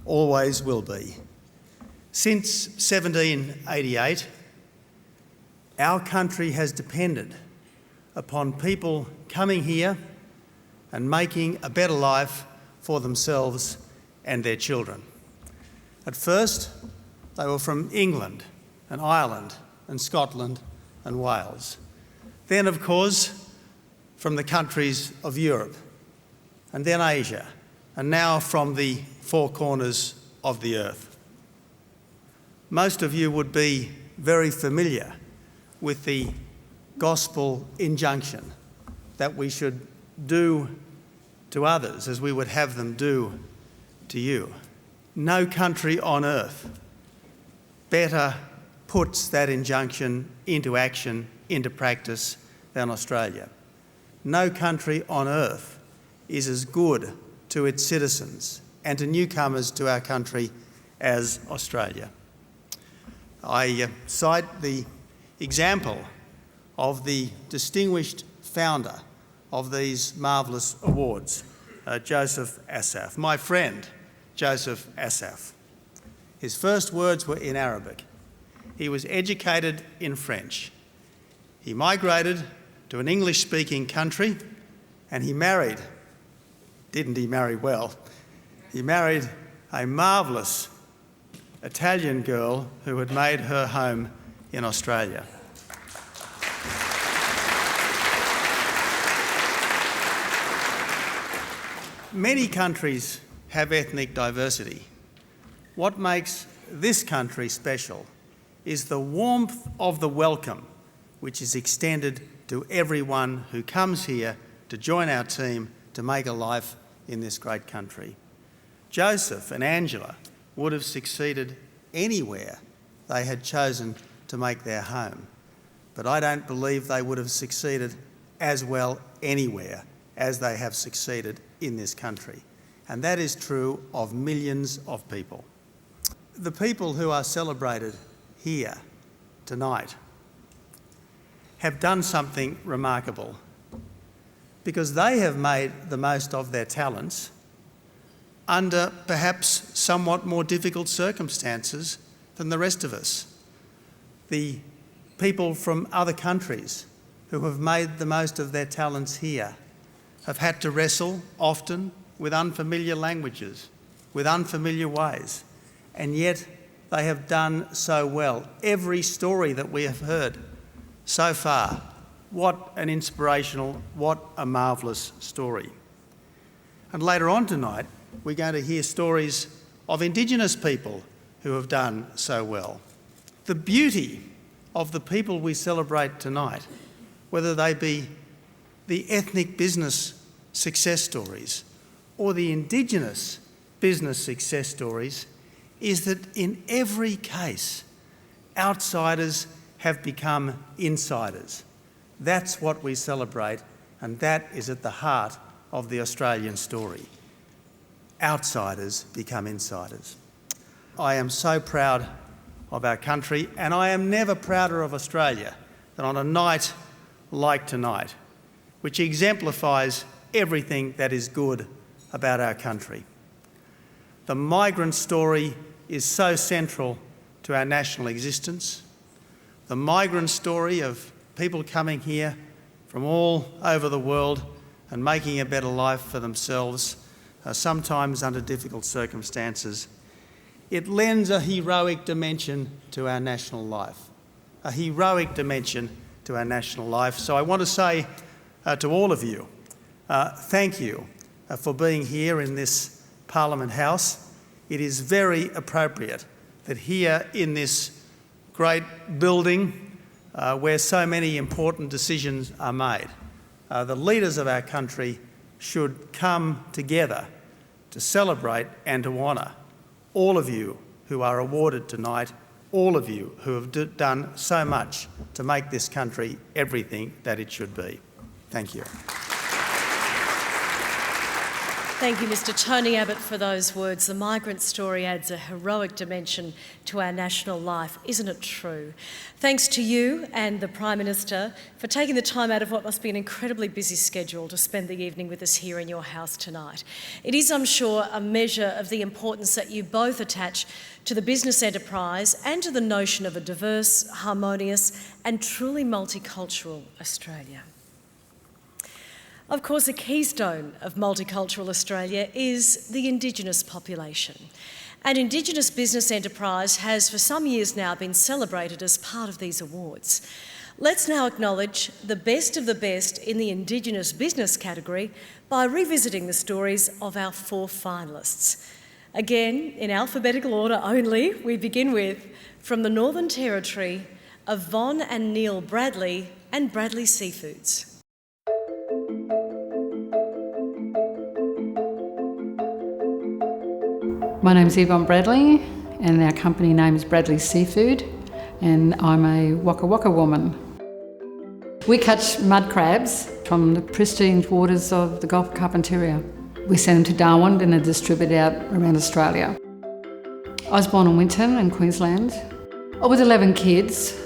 always will be. Since 1788, our country has depended upon people coming here and making a better life for themselves and their children. At first, they were from England and Ireland and Scotland and Wales. Then, of course, from the countries of Europe, and then Asia, and now from the four corners of the earth. Most of you would be very familiar with the gospel injunction that we should do to others as we would have them do to you. No country on earth better puts that injunction into action, into practice than Australia. No country on earth is as good to its citizens and to newcomers to our country as Australia. I cite the example of the distinguished founder of these marvellous awards, Joseph Asaf, my friend Joseph Asaf. His first words were in Arabic. He was educated in French. He migrated to an English-speaking country and he married. Didn't he marry well? He married a marvellous Italian girl who had made her home in Australia. Many countries have ethnic diversity. What makes this country special is the warmth of the welcome which is extended to everyone who comes here to join our team to make a life in this great country. Joseph and Angela would have succeeded anywhere they had chosen to make their home, but I don't believe they would have succeeded as well anywhere as they have succeeded in this country. And that is true of millions of people. The people who are celebrated here tonight have done something remarkable because they have made the most of their talents under perhaps somewhat more difficult circumstances than the rest of us. The people from other countries who have made the most of their talents here have had to wrestle often with unfamiliar languages, with unfamiliar ways, and yet they have done so well. Every story that we have heard so far, what an inspirational, what a marvellous story. And later on tonight, we're going to hear stories of Indigenous people who have done so well. The beauty of the people we celebrate tonight, whether they be the ethnic business success stories or the Indigenous business success stories, is that in every case, outsiders have become insiders. That's what we celebrate, and that is at the heart of the Australian story. Outsiders become insiders. I am so proud of our country, and I am never prouder of Australia than on a night like tonight, which exemplifies everything that is good about our country. The migrant story is so central to our national existence. The migrant story of people coming here from all over the world and making a better life for themselves, sometimes under difficult circumstances. It lends a heroic dimension to our national life, a heroic dimension to our national life. So I want to say to all of you, thank you for being here in this Parliament House. It is very appropriate that here in this great building where so many important decisions are made, the leaders of our country should come together to celebrate and to honour all of you who are awarded tonight, all of you who have done so much to make this country everything that it should be. Thank you. Thank you, Mr. Tony Abbott, for those words. The migrant story adds a heroic dimension to our national life. Isn't it true? Thanks to you and the Prime Minister for taking the time out of what must be an incredibly busy schedule to spend the evening with us here in your house tonight. It is, I'm sure, a measure of the importance that you both attach to the business enterprise and to the notion of a diverse, harmonious and truly multicultural Australia. Of course, a keystone of multicultural Australia is the Indigenous population. And Indigenous business enterprise has for some years now been celebrated as part of these awards. Let's now acknowledge the best of the best in the Indigenous business category by revisiting the stories of our 4 finalists. Again, in alphabetical order only, we begin with, from the Northern Territory, Yvonne and Neil Bradley and Bradley Seafoods. My name's Yvonne Bradley and our company name is Bradley Seafood and I'm a Waka Waka woman. We catch mud crabs from the pristine waters of the Gulf of Carpentaria. We send them to Darwin and they're distributed out around Australia. I was born in Winton in Queensland. I was 11 kids,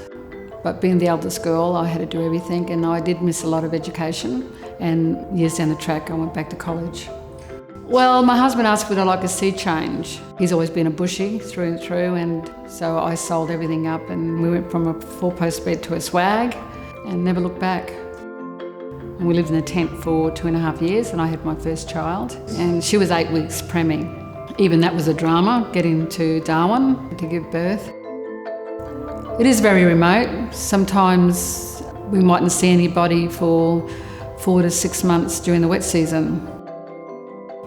but being the eldest girl I had to do everything and I did miss a lot of education and years down the track I went back to college. Well, my husband asked would I like a sea change. He's always been a bushie through and through, and so I sold everything up and we went from a 4-post bed to a swag and never looked back. And we lived in a tent for 2.5 years and I had my first child and she was 8 weeks preemie. Even that was a drama, getting to Darwin to give birth. It is very remote. Sometimes we mightn't see anybody for 4 to 6 months during the wet season.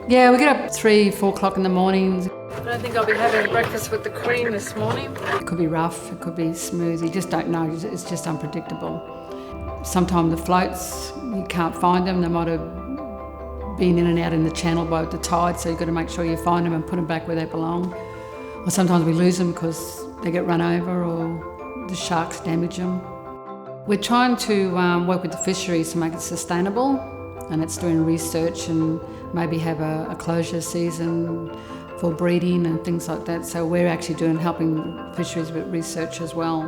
Yeah, we get up 3, 4 o'clock in the morning. I don't think I'll be having breakfast with the Queen this morning. It could be rough, it could be smooth, you just don't know, it's just unpredictable. Sometimes the floats, you can't find them, they might have been in and out in the channel by the tide, so you've got to make sure you find them and put them back where they belong. Or sometimes we lose them because they get run over or the sharks damage them. We're trying to work with the fisheries to make it sustainable, and it's doing research and maybe have a closure season for breeding and things like that. So we're actually helping fisheries with research as well.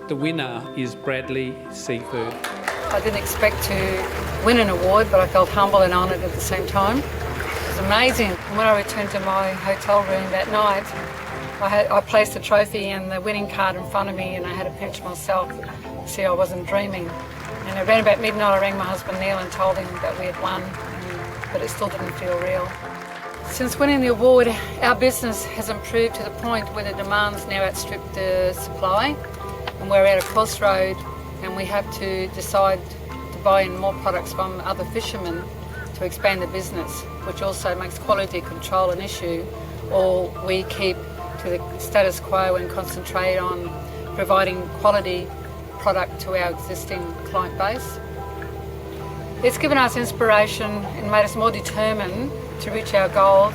The winner is Bradley Seafood. I didn't expect to win an award, but I felt humble and honoured at the same time. It was amazing. When I returned to my hotel room that night, I placed the trophy and the winning card in front of me and I had to pinch myself to see I wasn't dreaming. And around about midnight I rang my husband Neil and told him that we had won, but it still didn't feel real. Since winning the award, our business has improved to the point where the demands now outstrip the supply, and we're at a crossroad and we have to decide to buy in more products from other fishermen to expand the business, which also makes quality control an issue, or we keep to the status quo and concentrate on providing quality product to our existing client base. It's given us inspiration and made us more determined to reach our goals.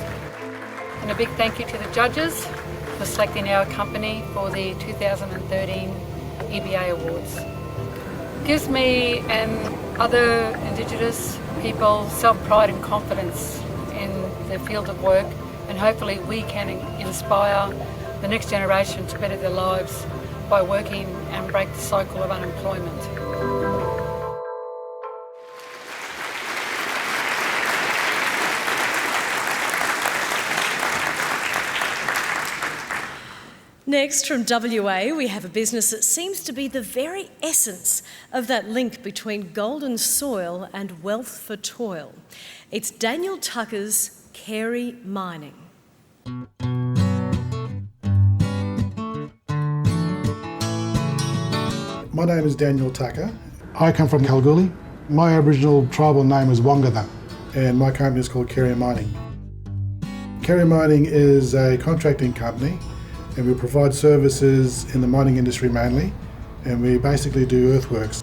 And a big thank you to the judges for selecting our company for the 2013 EBA Awards. It gives me and other Indigenous people self-pride and confidence in their field of work, and hopefully we can inspire the next generation to better their lives by working and break the cycle of unemployment. Next, from WA, we have a business that seems to be the very essence of that link between golden soil and wealth for toil. It's Daniel Tucker's Carey Mining. My name is Daniel Tucker. I come from Kalgoorlie. My Aboriginal tribal name is Wangada, and my company is called Carey Mining. Carey Mining is a contracting company, and we provide services in the mining industry mainly, and we basically do earthworks.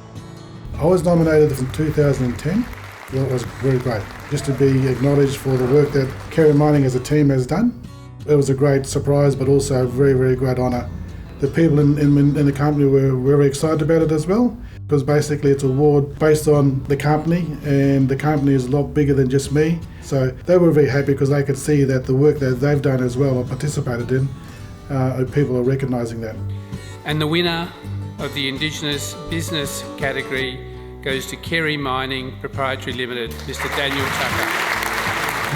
I was nominated in 2010. Well, it was very great just to be acknowledged for the work that Carey Mining as a team has done. It was a great surprise, but also a very, very great honour. The people in the company were very excited about it as well, because basically it's an award based on the company, and the company is a lot bigger than just me. So they were very happy because they could see that the work that they've done as well or participated in, people are recognising that. And the winner of the Indigenous business category goes to Carey Mining Proprietary Limited, Mr. Daniel Tucker.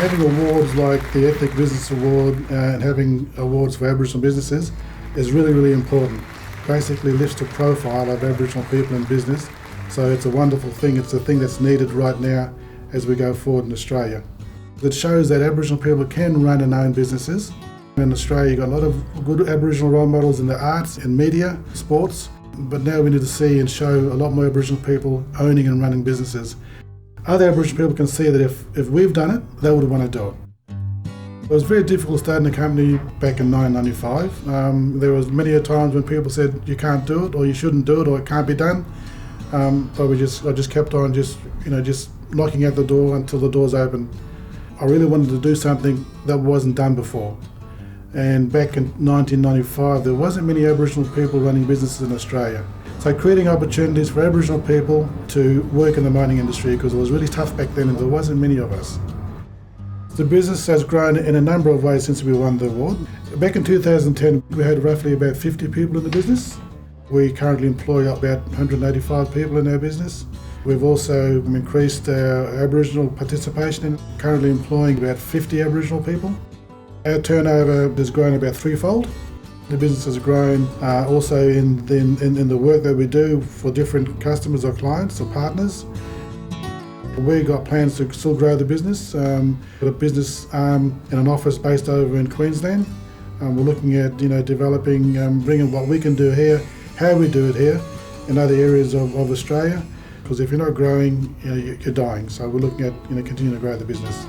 Having awards like the Ethnic Business Award and having awards for Aboriginal businesses is really, really important. Basically lifts the profile of Aboriginal people in business, so it's a wonderful thing. It's a thing that's needed right now as we go forward in Australia. It shows that Aboriginal people can run and own businesses. In Australia, you've got a lot of good Aboriginal role models in the arts and media, sports, but now we need to see and show a lot more Aboriginal people owning and running businesses. Other Aboriginal people can see that if we've done it, they would want to do it. It was very difficult starting a company back in 1995. There was many a times when people said you can't do it, or you shouldn't do it, or it can't be done. But I just kept on just knocking at the door until the doors opened. I really wanted to do something that wasn't done before. And back in 1995, there wasn't many Aboriginal people running businesses in Australia. So creating opportunities for Aboriginal people to work in the mining industry, because it was really tough back then and there wasn't many of us. The business has grown in a number of ways since we won the award. Back in 2010, we had roughly about 50 people in the business. We currently employ about 185 people in our business. We've also increased our Aboriginal participation in currently employing about 50 Aboriginal people. Our turnover has grown about threefold. The business has grown also in the work that we do for different customers or clients or partners. We've got plans to still grow the business. We've got a business in an office based over in Queensland. We're looking at developing, bringing what we can do here, how we do it here, in other areas of Australia. Because if you're not growing, you're dying. So we're looking at continuing to grow the business.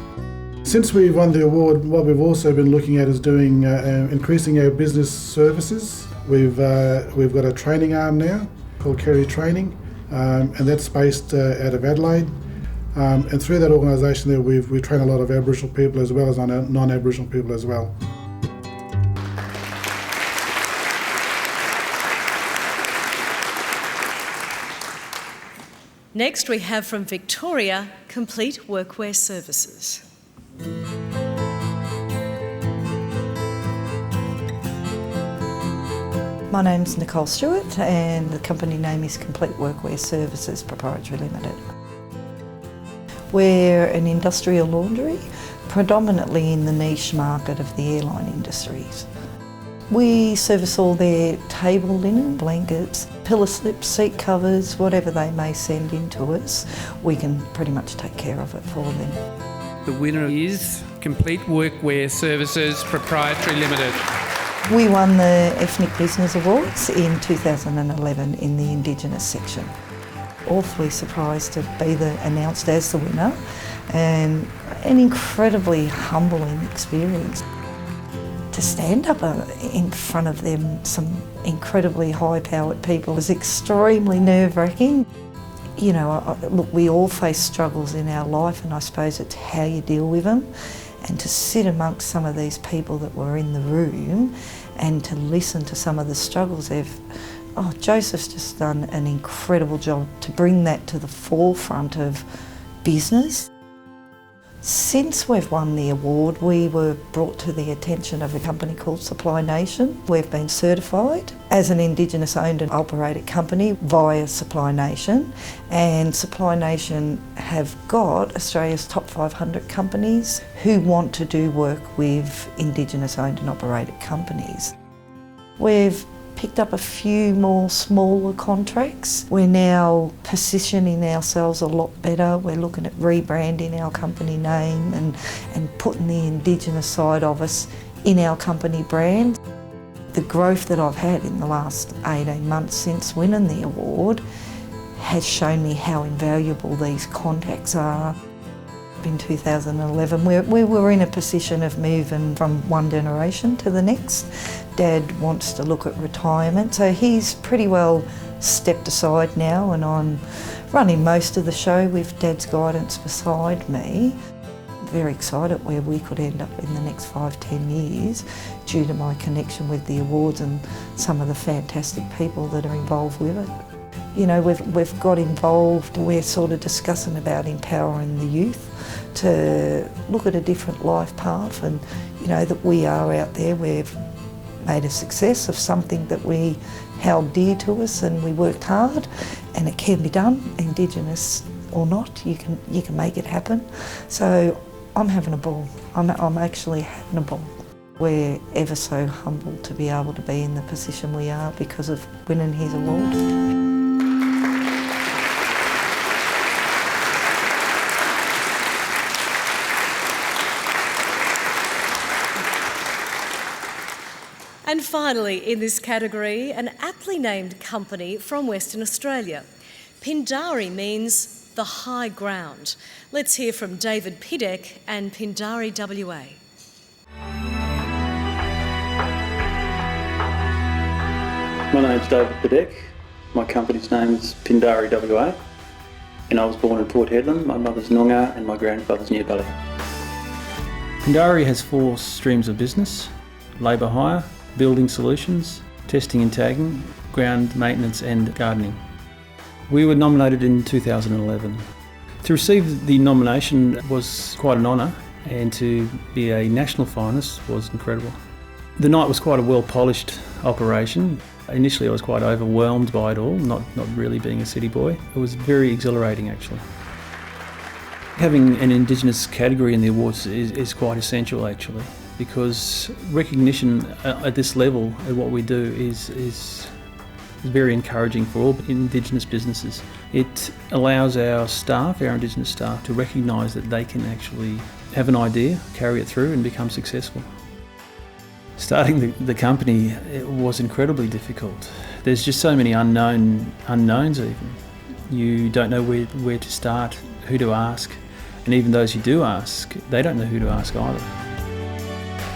Since we won the award, what we've also been looking at is doing increasing our business services. We've got a training arm now called Kerry Training, and that's based out of Adelaide. And through that organisation there, we train a lot of Aboriginal people as well as non-Aboriginal people as well. Next we have from Victoria, Complete Workwear Services. My name's Nicole Stewart and the company name is Complete Workwear Services Proprietary Limited. We're an industrial laundry, predominantly in the niche market of the airline industries. We service all their table linen, blankets, pillow slips, seat covers, whatever they may send in to us, we can pretty much take care of it for them. The winner is Complete Workwear Services Proprietary Limited. We won the Ethnic Business Awards in 2011 in the Indigenous section. Awfully surprised to be announced as the winner, and an incredibly humbling experience. To stand up in front of them, some incredibly high-powered people, was extremely nerve-wracking. Look, we all face struggles in our life, and I suppose it's how you deal with them. And to sit amongst some of these people that were in the room and to listen to some of the struggles Joseph's just done an incredible job to bring that to the forefront of business. Since we've won the award, we were brought to the attention of a company called Supply Nation. We've been certified as an Indigenous owned and operated company via Supply Nation, and Supply Nation have got Australia's top 500 companies who want to do work with Indigenous owned and operated companies. We've picked up a few more smaller contracts. We're now positioning ourselves a lot better. We're looking at rebranding our company name and putting the Indigenous side of us in our company brand. The growth that I've had in the last 18 months since winning the award has shown me how invaluable these contacts are. In 2011, we were in a position of moving from one generation to the next. Dad wants to look at retirement, so he's pretty well stepped aside now, and I'm running most of the show with Dad's guidance beside me. Very excited where we could end up in the next 5-10 years due to my connection with the awards and some of the fantastic people that are involved with it. We've got involved, we're sort of discussing about empowering the youth to look at a different life path, and that we are out there, we've made a success of something that we held dear to us and we worked hard, and it can be done, Indigenous or not, you can make it happen. So I'm having a ball, I'm actually having a ball. We're ever so humbled to be able to be in the position we are because of winning his award. And finally, in this category, an aptly named company from Western Australia. Pindari means the high ground. Let's hear from David Pidek and Pindari WA. My name's David Pidek. My company's name is Pindari WA, and I was born in Port Hedland. My mother's Noongar and my grandfather's Nyabali. Pindari has 4 streams of business: labour hire, building solutions, testing and tagging, ground maintenance and gardening. We were nominated in 2011. To receive the nomination was quite an honour, and to be a national finalist was incredible. The night was quite a well-polished operation. Initially I was quite overwhelmed by it all, not really being a city boy. It was very exhilarating actually. Having an Indigenous category in the awards is quite essential actually, because recognition at this level at what we do is very encouraging for all Indigenous businesses. It allows our staff, our Indigenous staff, to recognise that they can actually have an idea, carry it through and become successful. Starting the company, it was incredibly difficult. There's just so many unknowns even. You don't know where to start, who to ask, and even those you do ask, they don't know who to ask either.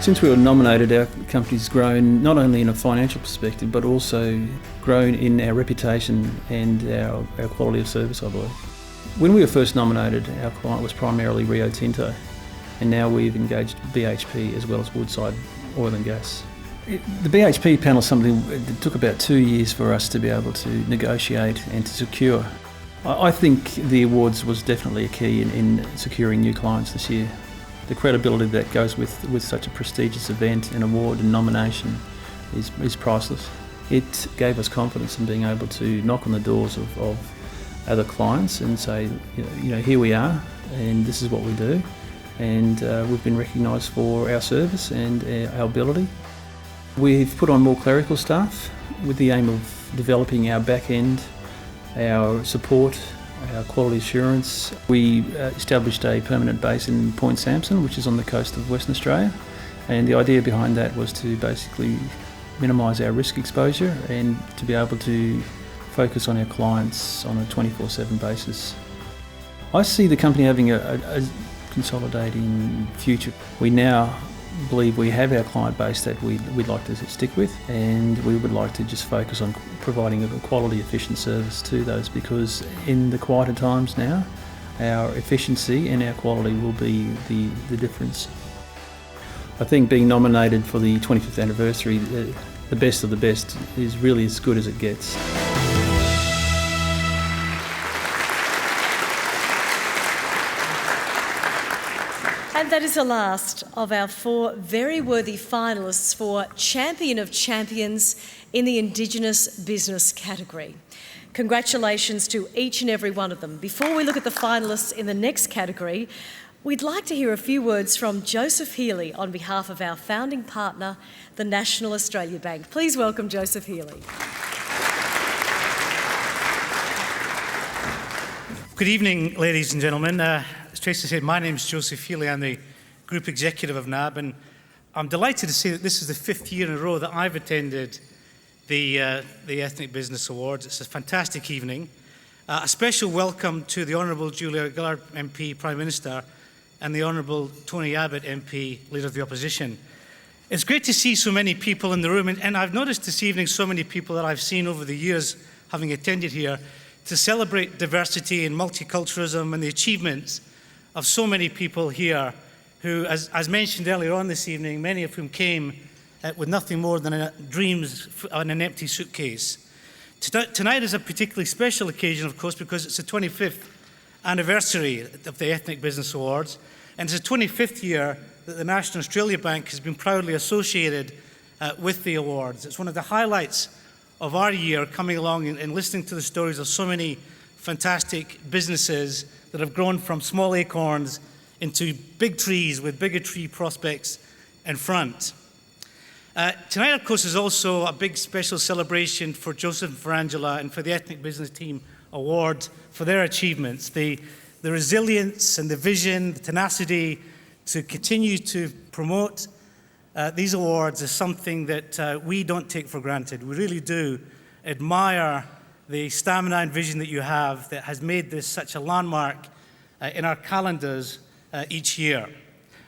Since we were nominated, our company's grown not only in a financial perspective, but also grown in our reputation and our quality of service, I believe. When we were first nominated, our client was primarily Rio Tinto, and now we've engaged BHP as well as Woodside Oil and Gas. The BHP panel is something that took about 2 years for us to be able to negotiate and to secure. I think the awards was definitely a key in securing new clients this year. The credibility that goes with such a prestigious event and award and nomination is priceless. It gave us confidence in being able to knock on the doors of other clients and say, you know, here we are and this is what we do. And we've been recognised for our service and our ability. We've put on more clerical staff with the aim of developing our back end, our support, our quality assurance. We established a permanent base in Point Sampson, which is on the coast of Western Australia, and the idea behind that was to basically minimise our risk exposure and to be able to focus on our clients on a 24/7 basis. I see the company having a consolidating future. We now believe we have our client base that we'd like to stick with, and we would like to just focus on providing a quality, efficient service to those, because in the quieter times now, our efficiency and our quality will be the difference. I think being nominated for the 25th anniversary, the best of the best, is really as good as it gets. And that is the last of our 4 very worthy finalists for Champion of Champions in the Indigenous Business category. Congratulations to each and every one of them. Before we look at the finalists in the next category, we'd like to hear a few words from Joseph Healy on behalf of our founding partner, the National Australia Bank. Please welcome Joseph Healy. Good evening, ladies and gentlemen. As Tracy said, my name is Joseph Healy. I'm the Group Executive of NAB, and I'm delighted to say that this is the 5th year in a row that I've attended the Ethnic Business Awards. It's a fantastic evening. A special welcome to the Honourable Julia Gillard MP, Prime Minister, and the Honourable Tony Abbott MP, Leader of the Opposition. It's great to see so many people in the room, and I've noticed this evening so many people that I've seen over the years having attended here to celebrate diversity and multiculturalism and the achievements of so many people here who, as mentioned earlier on this evening, many of whom came with nothing more than dreams on an empty suitcase. Tonight is a particularly special occasion, of course, because it's the 25th anniversary of the Ethnic Business Awards, and it's the 25th year that the National Australia Bank has been proudly associated with the awards. It's one of the highlights of our year, coming along and listening to the stories of so many fantastic businesses that have grown from small acorns into big trees with bigger tree prospects in front. Tonight, of course, is also a big special celebration for Joseph and for Angela and for the Ethnic Business Team Award for their achievements, the resilience and the vision, the tenacity to continue to promote these awards is something that we don't take for granted. We really do admire the stamina and vision that you have that has made this such a landmark in our calendars each year.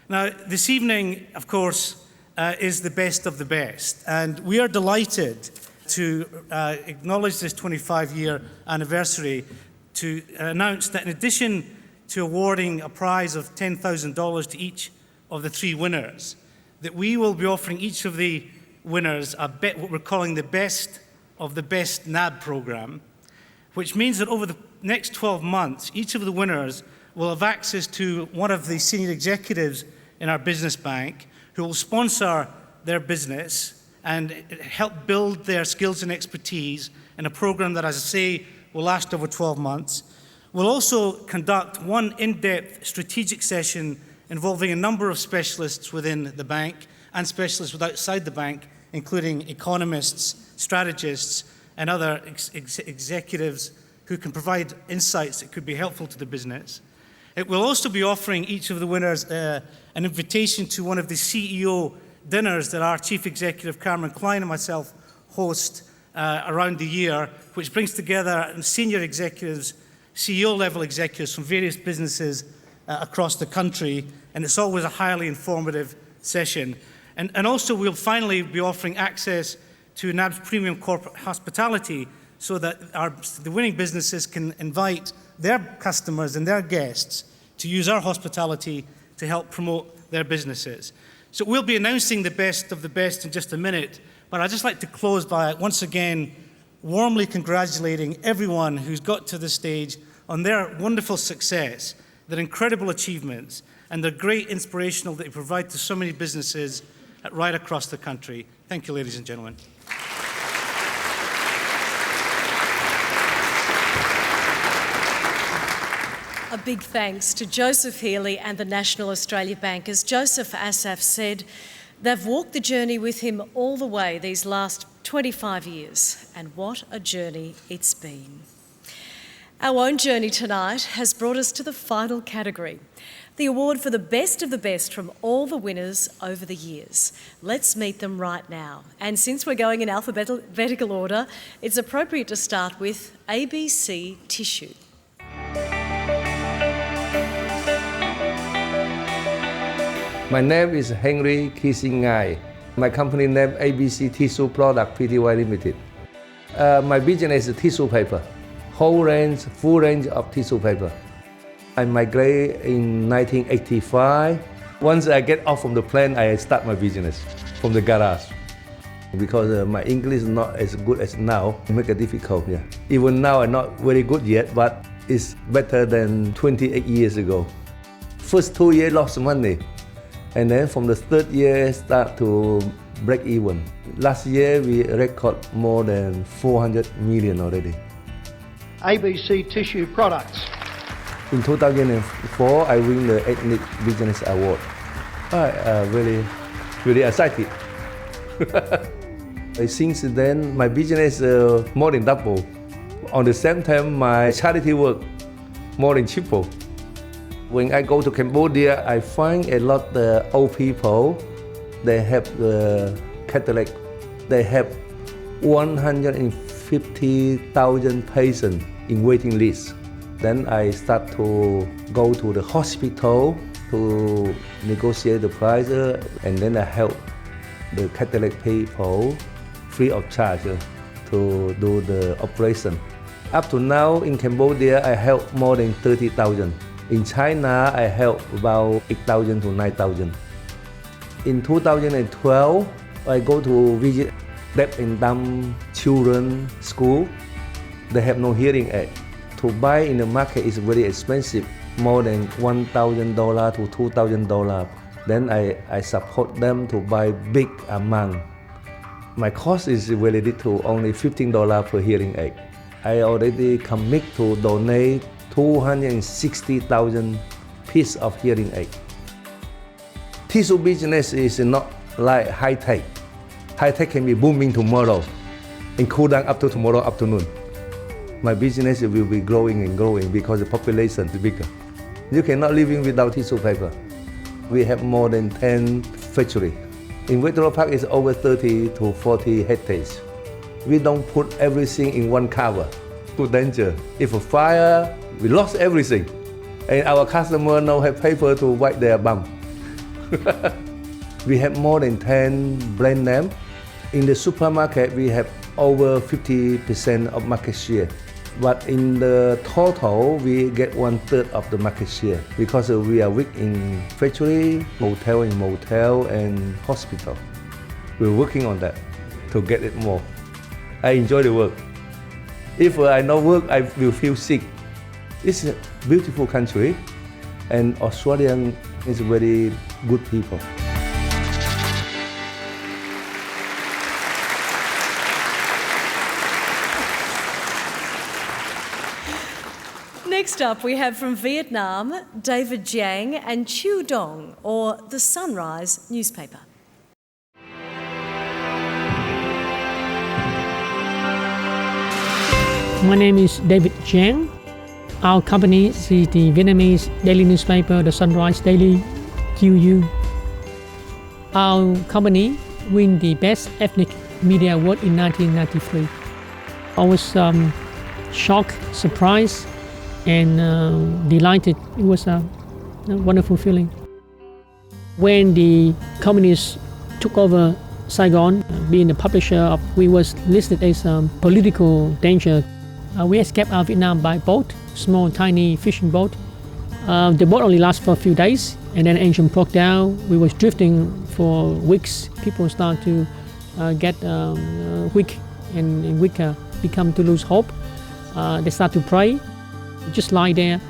Now, this evening, of course, is the best of the best, and we are delighted to acknowledge this 25-year anniversary to announce that in addition to awarding a prize of $10,000 to each of the 3 winners, that we will be offering each of the winners what we're calling the Best of the Best NAB program, which means that over the next 12 months, each of the winners will have access to one of the senior executives in our business bank who will sponsor their business and help build their skills and expertise in a program that, as I say, will last over 12 months. We'll also conduct one in-depth strategic session involving a number of specialists within the bank and specialists outside the bank, including economists, strategists, and other executives who can provide insights that could be helpful to the business. It will also be offering each of the winners an invitation to one of the CEO dinners that our Chief Executive, Cameron Klein, and myself host around the year, which brings together senior executives, CEO-level executives from various businesses across the country, and it's always a highly informative session. And also we'll finally be offering access to NAB's premium corporate hospitality so that the winning businesses can invite their customers and their guests to use our hospitality to help promote their businesses. So we'll be announcing the best of the best in just a minute, but I'd just like to close by once again warmly congratulating everyone who's got to this stage on their wonderful success, their incredible achievements, and the great inspirational that they provide to so many businesses right across the country. Thank you, ladies and gentlemen. A big thanks to Joseph Healy and the National Australia Bank. As Joseph Asaf said, they've walked the journey with him all the way these last 25 years, and what a journey it's been. Our own journey tonight has brought us to the final category, the award for the best of the best from all the winners over the years. Let's meet them right now. And since we're going in alphabetical order, it's appropriate to start with ABC Tissue. My name is Henry Kisingai. My company name ABC Tissue Product Pty Limited. My business is tissue paper, whole range, full range of tissue paper. I migrated in 1985. Once I get off from the plane, I start my business from the garage. Because my English is not as good as now, it makes it difficult. Yeah. Even now, I'm not very good yet, but it's better than 28 years ago. First 2 years lost money. And then from the 3rd year, start to break even. Last year, we record more than 400 million already. ABC Tissue Products. In 2004, I win the Ethnic Business Award. I'm really excited. Since then, my business more than double. On the same time, my charity work more than triple. When I go to Cambodia, I find a lot of old people. They have the cataract. They have 150,000 patients in waiting list. Then I start to go to the hospital to negotiate the price, and then I help the cataract people free of charge to do the operation. Up to now in Cambodia, I help more than 30,000. In China, I help about 8,000 to 9,000. In 2012, I go to visit deaf and dumb children school. They have no hearing aid. To buy in the market is very expensive, more than $1,000 to $2,000. Then I support them to buy big amount. My cost is very little, only $15 per hearing aid. I already commit to donate 260,000 pieces of hearing aid. Tissue business is not like high-tech. High-tech can be booming tomorrow and cool down up to tomorrow afternoon. My business will be growing and growing because the population is bigger. You cannot live without tissue paper. We have more than 10 factories. In Victoria Park, it's over 30 to 40 hectares. We don't put everything in one cover. Too danger. If a fire, we lost everything. And our customer now have paper to wipe their bum. We have more than 10 brand names. In the supermarket, we have over 50% of market share. But in the total, we get 1/3 of the market share because we are weak in factory, hotel and motel, and hospital. We're working on that to get it more. I enjoy the work. If I not work, I will feel sick. It's a beautiful country, and Australian is very good people. Next up, we have from Vietnam, David Giang and Chiu Dong, or the Sunrise newspaper. My name is David Giang. Our company is the Vietnamese daily newspaper, the Sunrise Daily, QU. Our company won the Best Ethnic Media Award in 1993. I was shocked, surprised, and delighted. It was a wonderful feeling. When the communists took over Saigon, being the publisher, we was listed as a political danger. We escaped out of Vietnam by boat, small, tiny fishing boat. The boat only lasted for a few days, and then the engine broke down. We was drifting for weeks. People start to get weak and weaker, become to lose hope. They start to pray, just lie there,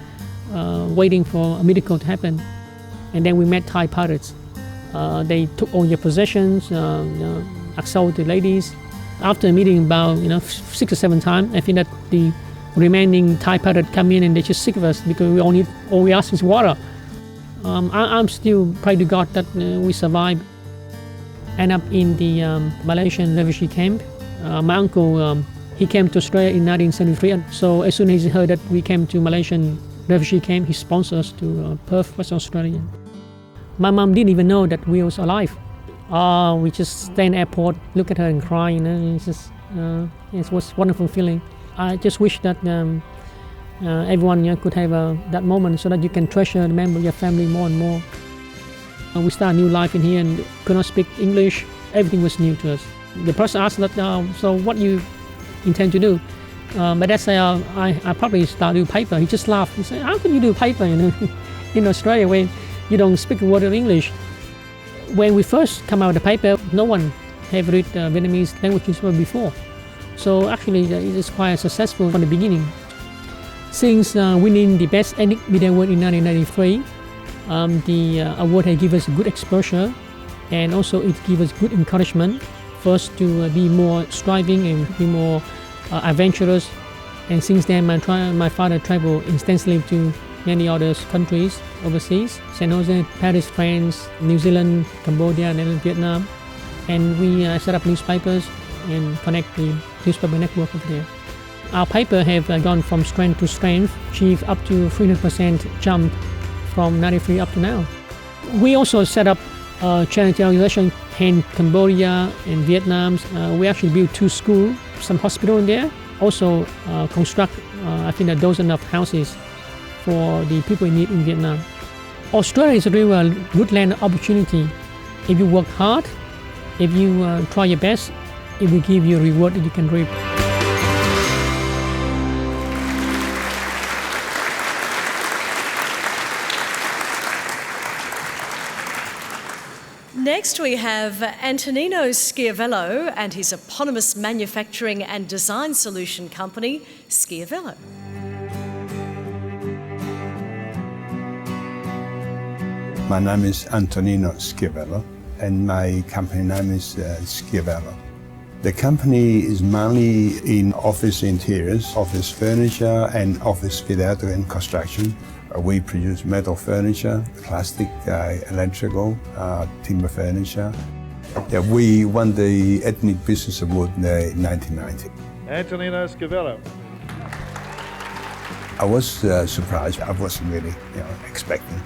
waiting for a miracle to happen. And then we met Thai pirates. They took all your possessions, assaulted the ladies. After meeting about 6 or 7 times, I think that the remaining Thai pirates come in and they just sick of us because all we ask is water. I'm still pray to God that we survive. End up in the Malaysian refugee camp. My uncle, he came to Australia in 1973. So as soon as he heard that we came to Malaysian refugee camp, he sponsored us to Perth, Western Australia. My mom didn't even know that we was alive. We just stay in the airport, look at her and cry. It was a wonderful feeling. I just wish that everyone could have that moment so that you can treasure the memory of your family more and more. We start a new life in here and could not speak English. Everything was new to us. The person asked that, so what you intend to do? But I say, I probably start to do paper. He just laughed. He said, how can you do paper in Australia when you don't speak a word of English? When we first come out of the paper, no one have read Vietnamese language before. So actually, it is quite successful from the beginning. Since winning the Best Ethnic Media Award in 1993, the award has given us good exposure, and also it gives us good encouragement for us to be more striving and be more adventurous. And since then, my father traveled extensively to many other countries overseas, San Jose, Paris, France, New Zealand, Cambodia, and Vietnam. And we set up newspapers and connect the newspaper network over there. Our paper have gone from strength to strength, achieved up to 300% jump from 93 up to now. We also set up a charity organization in Cambodia and Vietnam. We actually built 2 schools, some hospital in there. Also construct, I think, a dozen of houses for the people in need in Vietnam. Australia is really a good land opportunity. If you work hard, if you try your best, it will give you a reward that you can reap. Next we have Antonino Schiavello and his eponymous manufacturing and design solution company, Schiavello. My name is Antonino Schiavello and my company name is Schiavello. The company is mainly in office interiors, office furniture and office fit-out and construction. We produce metal furniture, plastic, electrical, timber furniture. Yeah, we won the Ethnic Business Award in 1990. Antonino Schiavello. I was surprised. I wasn't really expecting.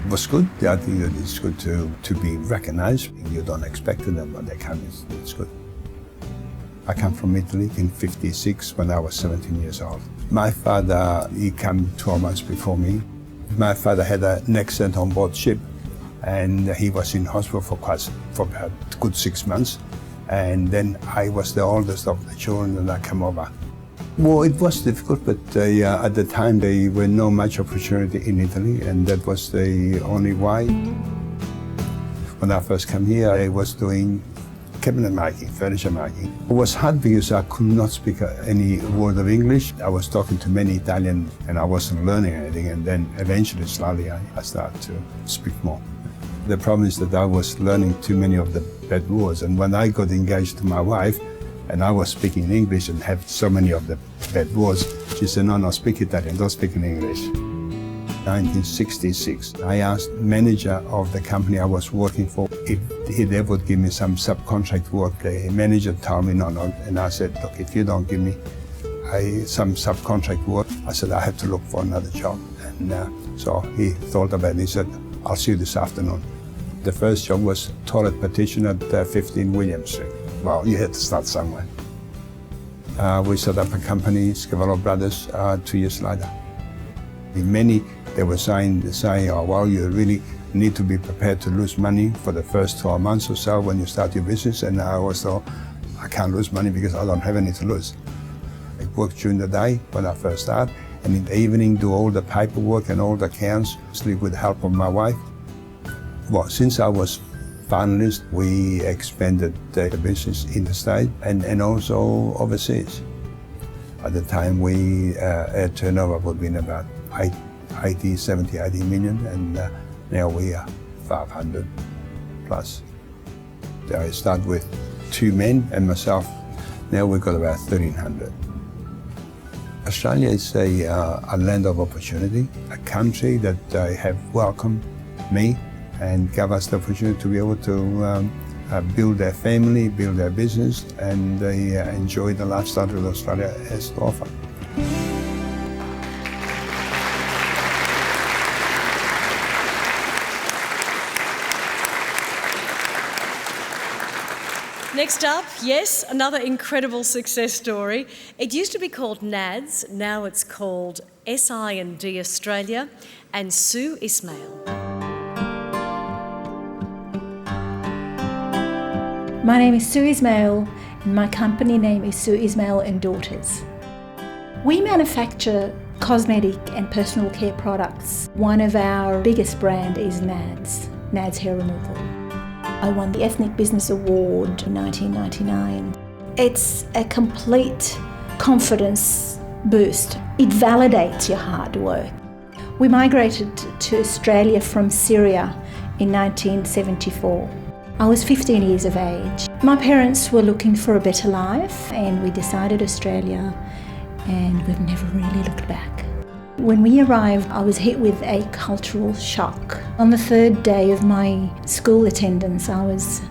It was good. I think that it's good to be recognized. You don't expect them, but they come, it's good. I come from Italy in '56 when I was 17 years old. My father, he came 12 months before me. My father had an accident on board ship and he was in hospital for about a good 6 months. And then I was the oldest of the children and I came over. Well, it was difficult, but at the time there were no much opportunity in Italy and that was the only way. When I first came here, I was doing cabinet making, furniture making. It was hard because I could not speak any word of English. I was talking to many Italian and I wasn't learning anything, and then eventually, slowly, I started to speak more. The problem is that I was learning too many of the bad words, and when I got engaged to my wife and I was speaking English and had so many of the bad words, she said, no, speak Italian, don't speak in English. 1966, I asked the manager of the company I was working for if they would give me some subcontract work. The manager told me no, and I said, look, if you don't give me some subcontract work, I said, I have to look for another job. And so he thought about it, he said, I'll see you this afternoon. The first job was toilet partition at 15 William Street. Well, you had to start somewhere. We set up a company, Scavello Brothers, 2 years later. Many, they were saying, oh, well, you really need to be prepared to lose money for the first 12 months or so when you start your business. And I always thought, I can't lose money because I don't have any to lose. I work during the day when I first start, and in the evening do all the paperwork and all the accounts, sleep with the help of my wife. Well, since I was finalist, we expanded the business in the state and also overseas. At the time, our turnover would be about 70, 80 million, and now we are 500 plus. I started with 2 men and myself. Now we've got about 1,300. Australia is a land of opportunity, a country that have welcomed me and gave us the opportunity to be able to build their family, build their business, and enjoy the lifestyle that Australia has to offer. Next up, yes, another incredible success story. It used to be called NADS, now it's called SI&D Australia, and Sue Ismail. My name is Sue Ismail and my company name is Sue Ismail and Daughters. We manufacture cosmetic and personal care products. One of our biggest brand is NADS, NADS Hair Removal. I won the Ethnic Business Award in 1999. It's a complete confidence boost. It validates your hard work. We migrated to Australia from Syria in 1974. I was 15 years of age. My parents were looking for a better life and we decided Australia, and we've never really looked back. When we arrived, I was hit with a cultural shock. On the third day of my school attendance, I was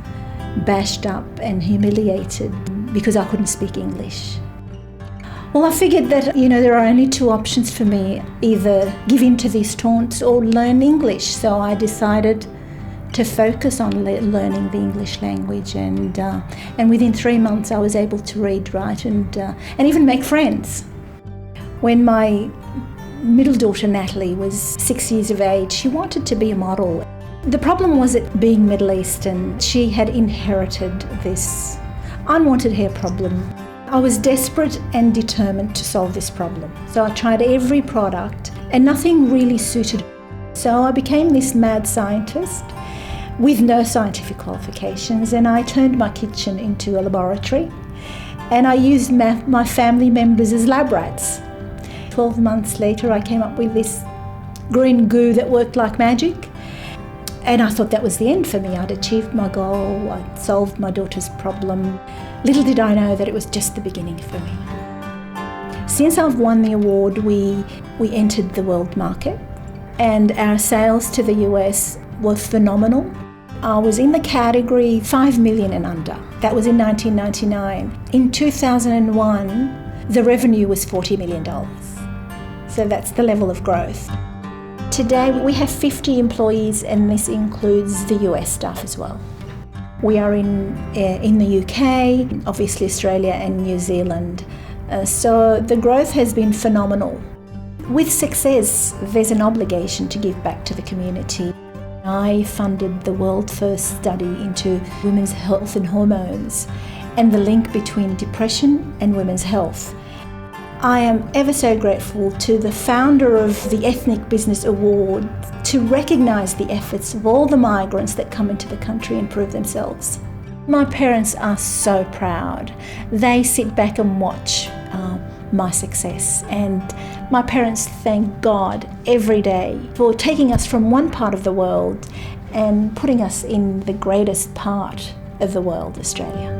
bashed up and humiliated because I couldn't speak English. Well, I figured that, there are only two options for me, either give in to these taunts or learn English. So I decided to focus on learning the English language, and within 3 months I was able to read, write, and even make friends. When my middle daughter Natalie was 6 years of age, she wanted to be a model. The problem was that being Middle Eastern, she had inherited this unwanted hair problem. I was desperate and determined to solve this problem. So I tried every product and nothing really suited. So I became this mad scientist with no scientific qualifications, and I turned my kitchen into a laboratory, and I used my family members as lab rats. 12 months later, I came up with this green goo that worked like magic, and I thought that was the end for me. I'd achieved my goal, I'd solved my daughter's problem. Little did I know that it was just the beginning for me. Since I've won the award, we entered the world market, and our sales to the US were phenomenal. I was in the category 5 million and under. That was in 1999. In 2001, the revenue was $40 million. So that's the level of growth. Today we have 50 employees, and this includes the US staff as well. We are in the UK, obviously Australia and New Zealand. So the growth has been phenomenal. With success, there's an obligation to give back to the community. I funded the world first study into women's health and hormones and the link between depression and women's health. I am ever so grateful to the founder of the Ethnic Business Award to recognise the efforts of all the migrants that come into the country and prove themselves. My parents are so proud. They sit back and watch my success, and my parents thank God every day for taking us from one part of the world and putting us in the greatest part of the world, Australia.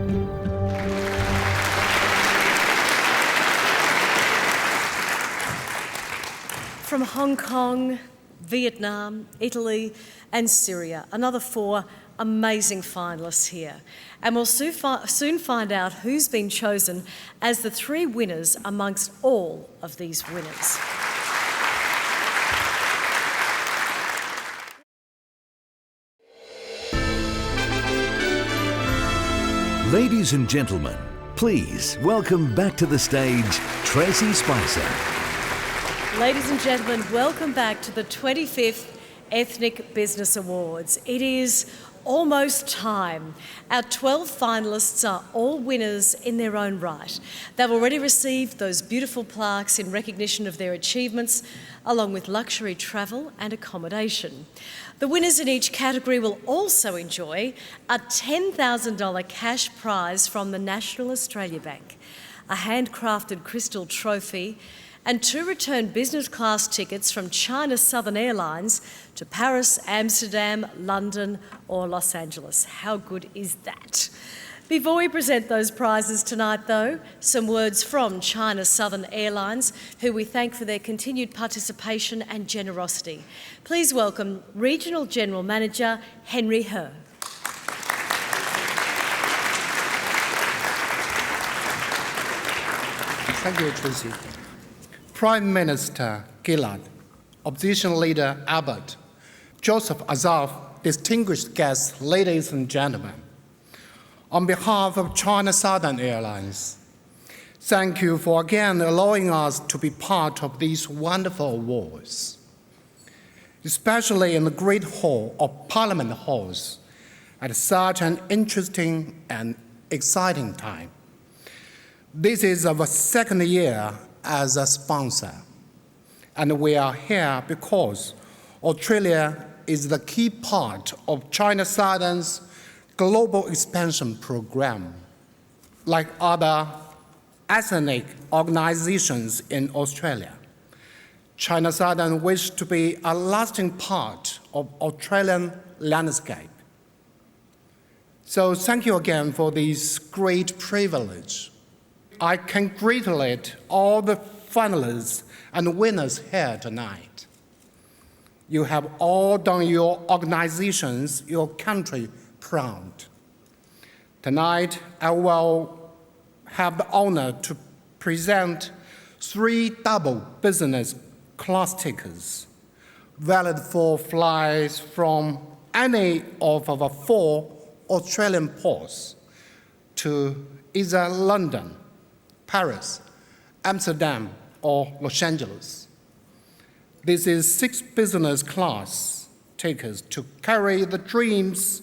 From Hong Kong, Vietnam, Italy and Syria, another 4 amazing finalists here. And we'll soon find out who's been chosen as the 3 winners amongst all of these winners. Ladies and gentlemen, please welcome back to the stage Tracy Spicer. Ladies and gentlemen, welcome back to the 25th Ethnic Business Awards. It is almost time. Our 12 finalists are all winners in their own right. They've already received those beautiful plaques in recognition of their achievements, along with luxury travel and accommodation. The winners in each category will also enjoy a $10,000 cash prize from the National Australia Bank, a handcrafted crystal trophy, and 2 return business class tickets from China Southern Airlines to Paris, Amsterdam, London or Los Angeles. How good is that? Before we present those prizes tonight though, some words from China Southern Airlines, who we thank for their continued participation and generosity. Please welcome Regional General Manager Henry He. Thank you, Tracy. Prime Minister Gala, Opposition Leader Abbott, Joseph Azaf, distinguished guests, ladies and gentlemen. On behalf of China Southern Airlines, thank you for again allowing us to be part of these wonderful awards, especially in the Great Hall of Parliament Halls at such an interesting and exciting time. This is our 2nd year as a sponsor, and we are here because Australia is the key part of China Southern's global expansion program. Like other ethnic organizations in Australia, China Southern wishes to be a lasting part of Australian landscape. So thank you again for this great privilege. I congratulate all the finalists and winners here tonight. You have all done your organizations, your country proud. Tonight, I will have the honor to present 3 double business class tickets, valid for flights from any of our 4 Australian ports to either London, Paris, Amsterdam, or Los Angeles. This is 6 business class tickets to carry the dreams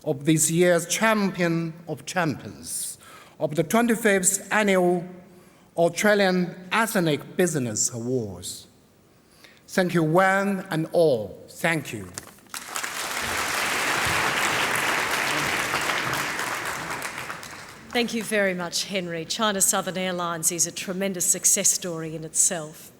of this year's Champion of Champions of the 25th Annual Australian Ethnic Business Awards. Thank you one and all. Thank you. Thank you very much, Henry. China Southern Airlines is a tremendous success story in itself.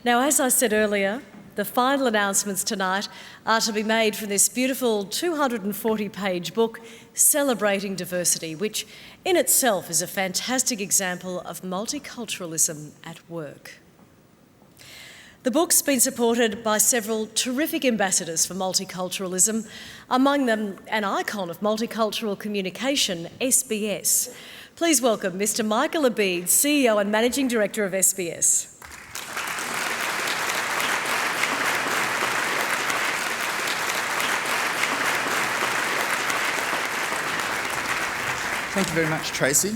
Now, as I said earlier, the final announcements tonight are to be made from this beautiful 240-page book, Celebrating Diversity, which in itself is a fantastic example of multiculturalism at work. The book's been supported by several terrific ambassadors for multiculturalism, among them an icon of multicultural communication, SBS. Please welcome Mr. Michael Abid, CEO and Managing Director of SBS. Thank you very much, Tracy.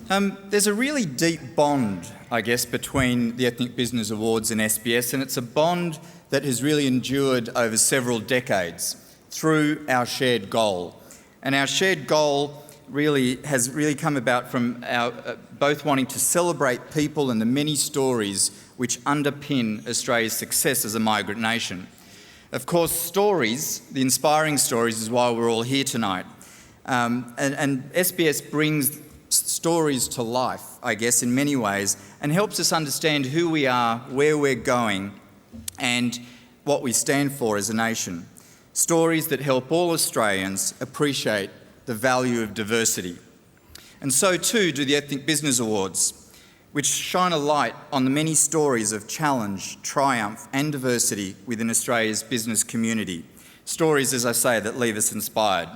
There's a really deep bond, I guess, between the Ethnic Business Awards and SBS, and it's a bond that has really endured over several decades through our shared goal. And our shared goal has come about from our both wanting to celebrate people and the many stories which underpin Australia's success as a migrant nation. Of course, stories, the inspiring stories, is why we're all here tonight. And SBS brings stories to life, I guess, in many ways, and helps us understand who we are, where we're going, and what we stand for as a nation. Stories that help all Australians appreciate the value of diversity. And so too do the Ethnic Business Awards, which shine a light on the many stories of challenge, triumph and diversity within Australia's business community. Stories, as I say, that leave us inspired.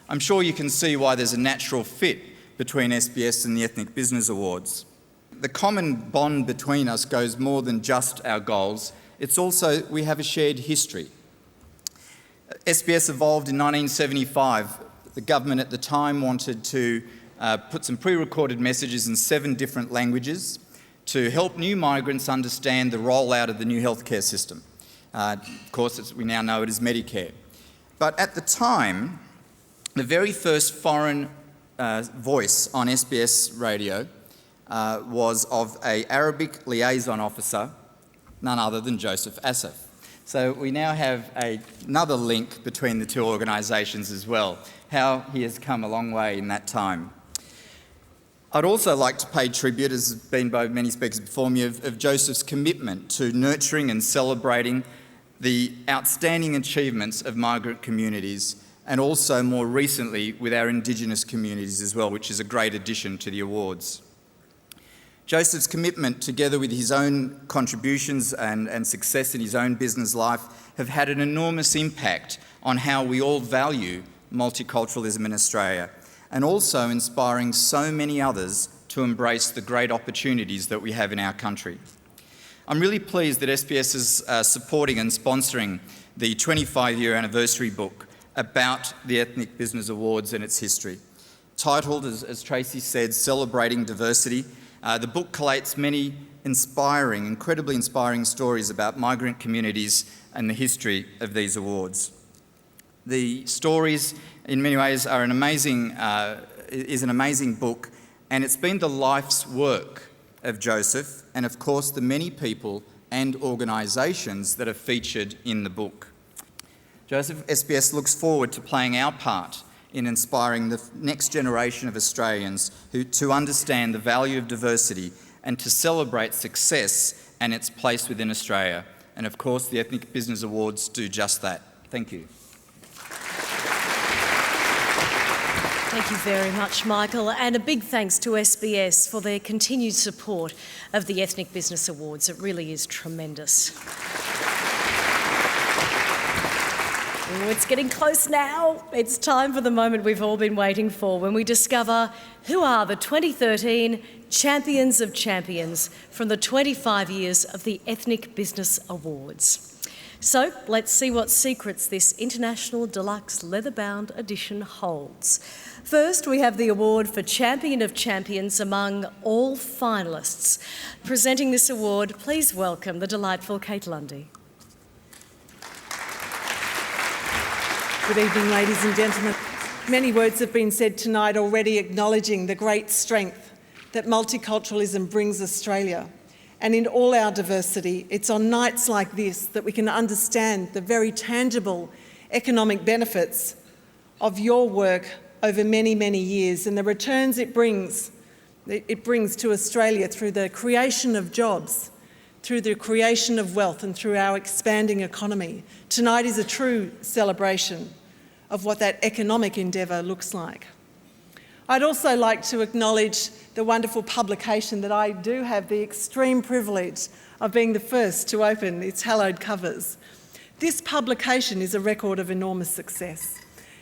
I'm sure you can see why there's a natural fit between SBS and the Ethnic Business Awards. The common bond between us goes more than just our goals. It's also, we have a shared history. SBS evolved in 1975. The government at the time wanted to put some pre-recorded messages in 7 different languages to help new migrants understand the rollout of the new healthcare system. Of course, as we now know it as Medicare. But at the time, the very first foreign voice on SBS radio was of an Arabic liaison officer, none other than Joseph Asif. So we now have another link between the two organisations as well, how he has come a long way in that time. I'd also like to pay tribute, as has been by many speakers before me, of Joseph's commitment to nurturing and celebrating the outstanding achievements of migrant communities, and also more recently with our Indigenous communities as well, which is a great addition to the awards. Joseph's commitment, together with his own contributions and success in his own business life, have had an enormous impact on how we all value multiculturalism in Australia, and also inspiring so many others to embrace the great opportunities that we have in our country. I'm really pleased that SBS is supporting and sponsoring the 25-year anniversary book about the Ethnic Business Awards and its history. Titled, as Tracy said, Celebrating Diversity, the book collates many incredibly inspiring stories about migrant communities and the history of these awards. The stories, in many ways, are an amazing book, and it's been the life's work of Joseph and, of course, the many people and organisations that are featured in the book. Joseph, SBS looks forward to playing our part in inspiring the next generation of Australians to understand the value of diversity and to celebrate success and its place within Australia. And of course, the Ethnic Business Awards do just that. Thank you. Thank you very much, Michael, and a big thanks to SBS for their continued support of the Ethnic Business Awards. It really is tremendous. Oh, it's getting close now. It's time for the moment we've all been waiting for, when we discover who are the 2013 Champions of Champions from the 25 years of the Ethnic Business Awards. So let's see what secrets this international deluxe leather-bound edition holds. First, we have the award for Champion of Champions among all finalists. Presenting this award, please welcome the delightful Kate Lundy. Good evening, ladies and gentlemen. Many words have been said tonight already acknowledging the great strength that multiculturalism brings Australia. And in all our diversity, it's on nights like this that we can understand the very tangible economic benefits of your work over many, many years and the returns it brings to Australia through the creation of jobs, through the creation of wealth and through our expanding economy. Tonight is a true celebration of what that economic endeavour looks like. I'd also like to acknowledge the wonderful publication that I do have the extreme privilege of being the first to open its hallowed covers. This publication is a record of enormous success,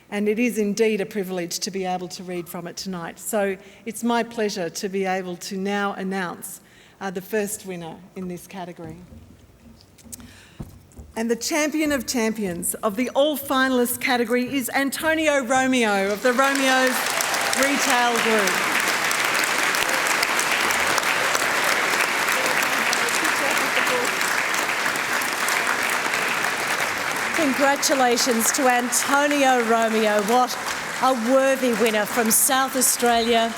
and it is indeed a privilege to be able to read from it tonight. So it's my pleasure to be able to now announce the first winner in this category. And the Champion of Champions of the all finalists category is Antonio Romeo of the Romeos Retail Group. Congratulations to Antonio Romeo. What a worthy winner from South Australia,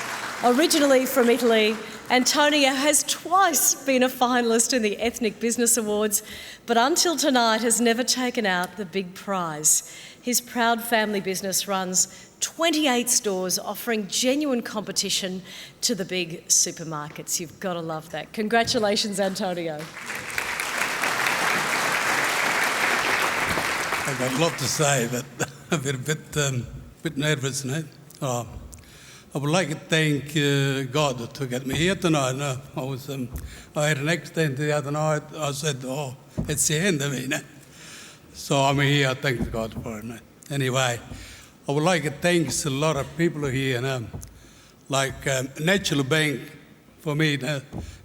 originally from Italy. Antonio has twice been a finalist in the Ethnic Business Awards, but until tonight has never taken out the big prize. His proud family business runs 28 stores offering genuine competition to the big supermarkets. You've got to love that. Congratulations, Antonio. I've got a lot to say, but I've been a bit nervous now. I would like to thank God to get me here tonight. I had an accident the other night. I said, "Oh, it's the end of me now." So I'm here. Thank God for it. Anyway, I would like to thank a lot of people here. Like National Bank, for me,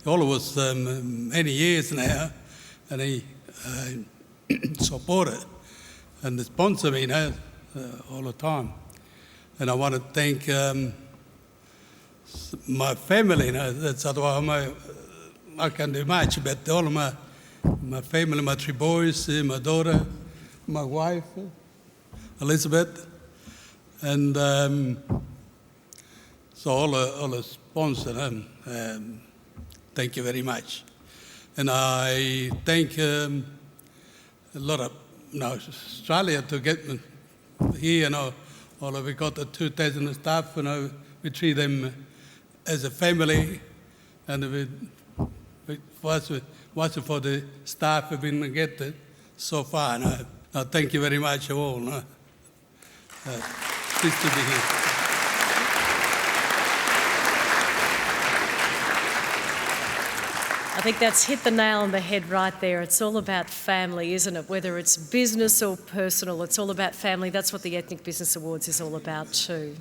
all of us many years now, and he supported and sponsor me all the time. And I want to thank my family. That's otherwise I can't do much, but all of my family, my 3 boys, my daughter, my wife, Elizabeth, and so all the sponsors. Thank you very much. And I thank a lot of Australia to get me here. We got the 2,000 staff, we treat them as a family, and once for the staff have been get so far. Thank you very much all. Pleased to be here. I think that's hit the nail on the head right there. It's all about family, isn't it? Whether it's business or personal, it's all about family. That's what the Ethnic Business Awards is all about too.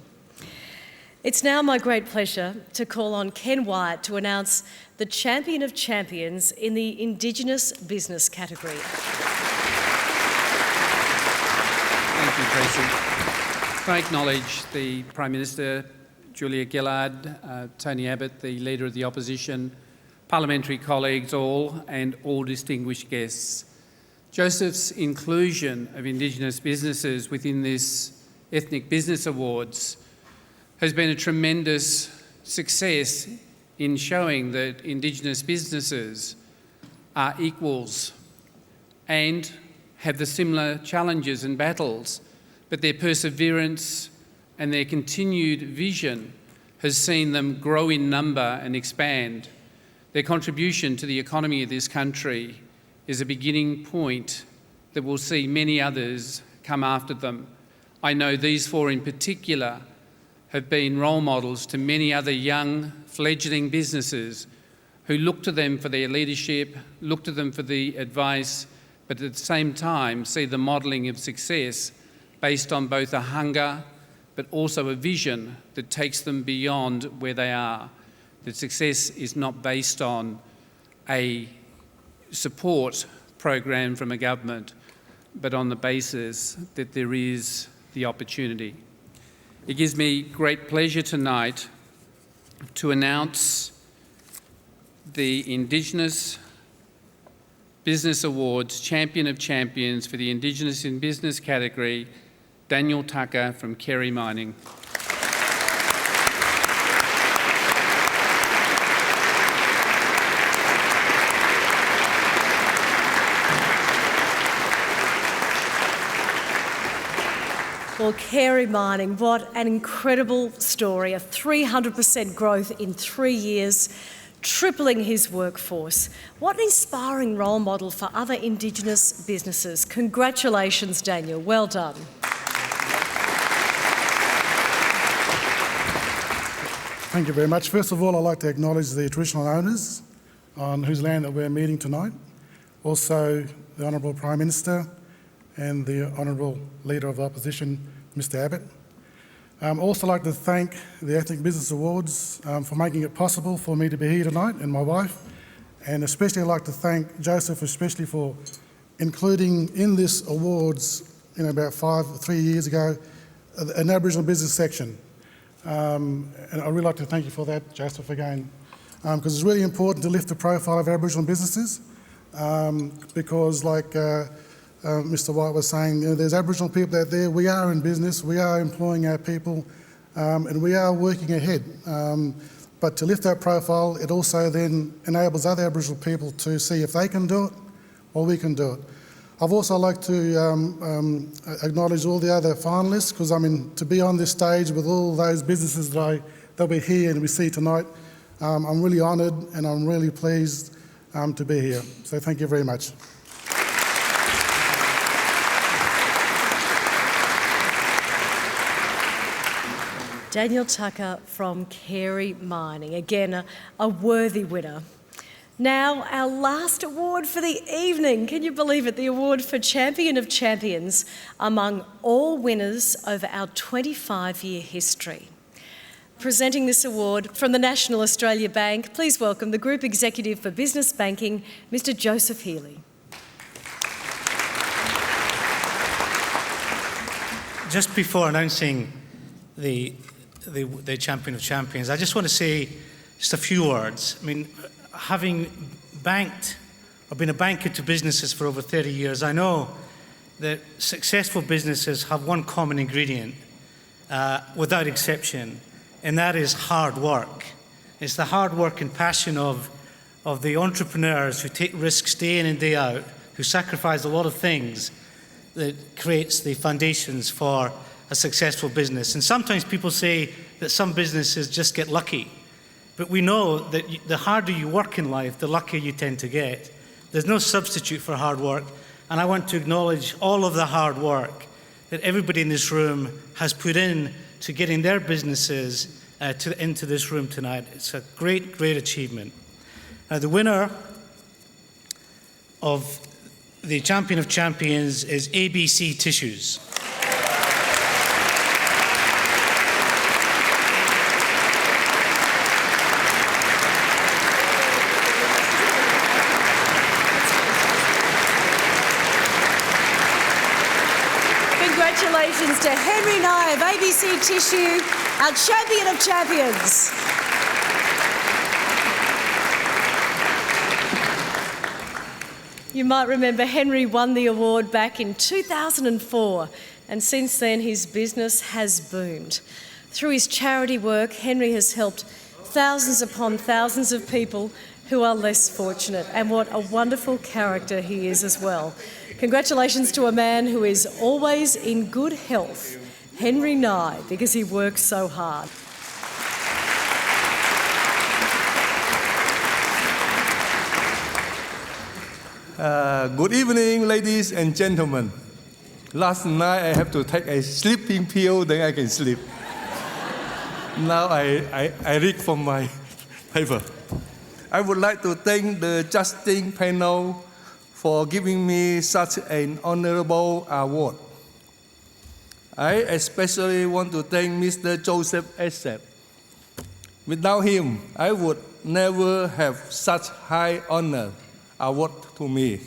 It's now my great pleasure to call on Ken Wyatt to announce the Champion of Champions in the Indigenous Business category. Thank you, Tracy. I acknowledge the Prime Minister, Julia Gillard, Tony Abbott, the Leader of the Opposition, parliamentary colleagues all, and all distinguished guests. Joseph's inclusion of Indigenous businesses within this Ethnic Business Awards has been a tremendous success in showing that Indigenous businesses are equals and have the similar challenges and battles, but their perseverance and their continued vision has seen them grow in number and expand. Their contribution to the economy of this country is a beginning point that will see many others come after them. I know these 4 in particular have been role models to many other young, fledgling businesses who look to them for their leadership, look to them for the advice, but at the same time see the modelling of success based on both a hunger but also a vision that takes them beyond where they are. That success is not based on a support program from a government, but on the basis that there is the opportunity. It gives me great pleasure tonight to announce the Indigenous Business Awards Champion of Champions for the Indigenous in Business category, Daniel Tucker from Kerry Mining. Well, Kerry Mining, what an incredible story, a 300% growth in 3 years, tripling his workforce. What an inspiring role model for other Indigenous businesses. Congratulations, Daniel. Well done. Thank you very much. First of all, I'd like to acknowledge the traditional owners on whose land that we're meeting tonight. Also, the Honourable Prime Minister and the Honourable Leader of the Opposition, Mr Abbott. I'd also like to thank the Ethnic Business Awards for making it possible for me to be here tonight, and my wife. And especially I'd like to thank Joseph especially for including in this awards, about 3 years ago, an Aboriginal business section. And I'd really like to thank you for that, Joseph, again, because it's really important to lift the profile of Aboriginal businesses, because like Mr White was saying, there's Aboriginal people out there, we are in business, we are employing our people, and we are working ahead. But to lift that profile, it also then enables other Aboriginal people to see if they can do it, or we can do it. I've also like to acknowledge all the other finalists, because I mean, to be on this stage with all those businesses that we're here and we see tonight, I'm really honoured and I'm really pleased to be here. So thank you very much. Daniel Tucker from Carey Mining, again a worthy winner. Now, our last award for the evening. Can you believe it? The award for Champion of Champions among all winners over our 25-year history. Presenting this award from the National Australia Bank, please welcome the Group Executive for Business Banking, Mr Joseph Healy. Just before announcing the Champion of Champions, I just want to say just a few words. I mean, having banked or been a banker to businesses for over 30 years, I know that successful businesses have one common ingredient, without exception, and that is hard work. It's the hard work and passion of the entrepreneurs who take risks day in and day out, who sacrifice a lot of things, that creates the foundations for a successful business. And sometimes people say that some businesses just get lucky. But we know that the harder you work in life, the luckier you tend to get. There's no substitute for hard work. And I want to acknowledge all of the hard work that everybody in this room has put in to getting their businesses into this room tonight. It's a great, great achievement. Now, the winner of the Champion of Champions is ABC Tissues. Congratulations to Henry Nye of ABC Tissue, our Champion of Champions. You might remember Henry won the award back in 2004, and since then his business has boomed. Through his charity work, Henry has helped thousands upon thousands of people who are less fortunate, and what a wonderful character he is as well. Congratulations to a man who is always in good health, Henry Nye, because he works so hard. Good evening, ladies and gentlemen. Last night I have to take a sleeping pill, then I can sleep. Now I read from my paper. I would like to thank the judging panel for giving me such an honorable award. I especially want to thank Mr. Joseph Asap. Without him, I would never have such high honor award to me.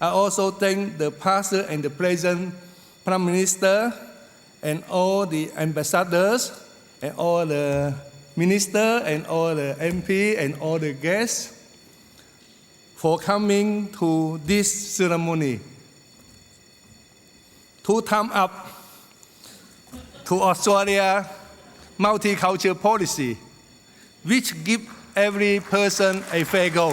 I also thank the past and the present Prime Minister and all the ambassadors and all the ministers and all the MP and all the guests for coming to this ceremony. 2 thumbs up to Australia multicultural policy, which gives every person a fair go.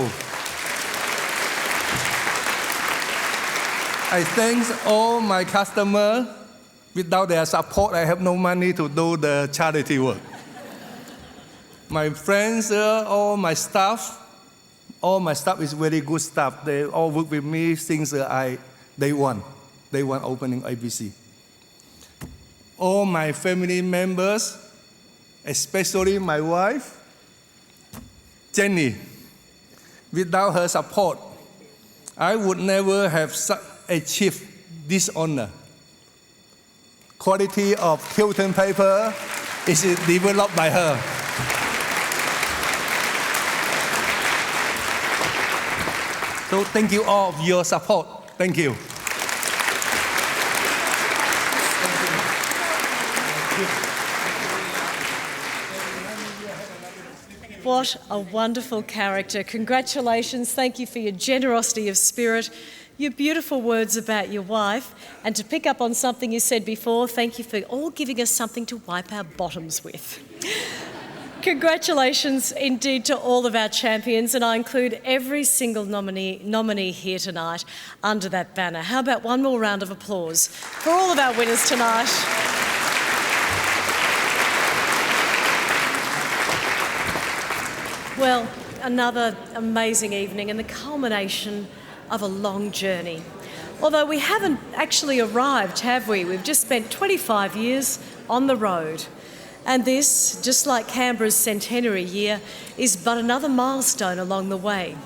I thank all my customers. Without their support, I have no money to do the charity work. My friends, all my staff is very good staff. They all work with me since day one opening ABC. All my family members, especially my wife, Jenny. Without her support, I would never have achieved this honor. Quality of Hilton paper is developed by her. So thank you all for your support. Thank you. what a wonderful character. Congratulations. Thank you for your generosity of spirit, your beautiful words about your wife, and to pick up on something you said before, thank you for all giving us something to wipe our bottoms with. Congratulations indeed to all of our champions, and I include every single nominee here tonight under that banner. How about one more round of applause for all of our winners tonight? Well, another amazing evening and the culmination of a long journey. Although we haven't actually arrived, have we? We've just spent 25 years on the road. And this, just like Canberra's centenary year, is but another milestone along the way.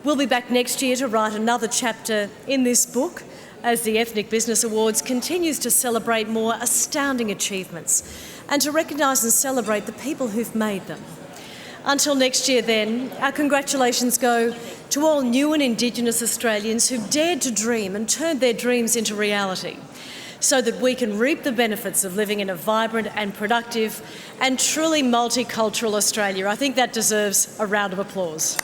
We'll be back next year to write another chapter in this book as the Ethnic Business Awards continues to celebrate more astounding achievements and to recognise and celebrate the people who've made them. Until next year then, our congratulations go to all new and Indigenous Australians who've dared to dream and turned their dreams into reality so that we can reap the benefits of living in a vibrant and productive and truly multicultural Australia. I think that deserves a round of applause.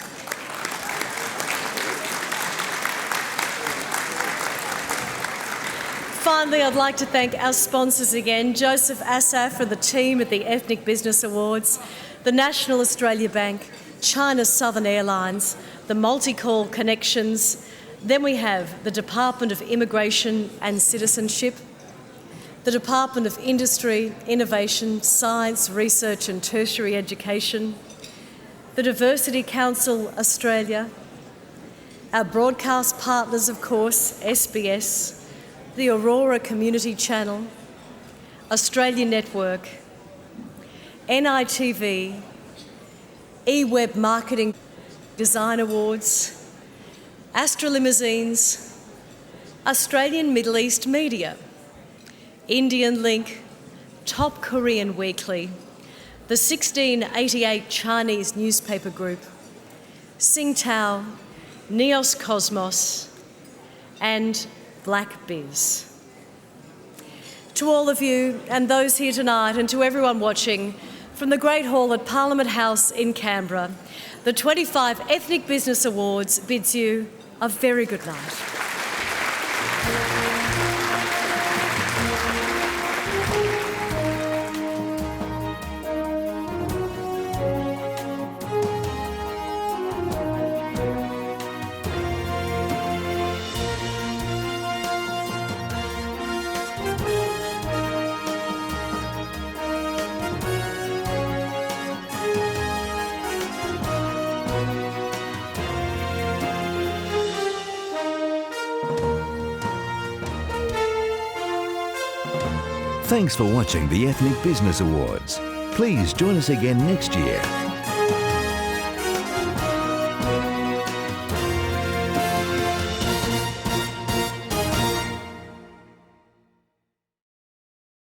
Finally, I'd like to thank our sponsors again, Joseph Assaf and the team at the Ethnic Business Awards, the National Australia Bank, China Southern Airlines, the Multicall Connections. Then we have the Department of Immigration and Citizenship, the Department of Industry, Innovation, Science, Research and Tertiary Education, the Diversity Council Australia, our broadcast partners, of course, SBS, the Aurora Community Channel, Australian Network, NITV, eWeb Marketing Design Awards, Astra Limousines, Australian Middle East Media, Indian Link, Top Korean Weekly, the 1688 Chinese Newspaper Group, Tsingtao, Neos Cosmos, and Black Biz. To all of you and those here tonight and to everyone watching from the Great Hall at Parliament House in Canberra, the 25 Ethnic Business Awards bids you a very good night. Thanks for watching the Ethnic Business Awards. Please join us again next year.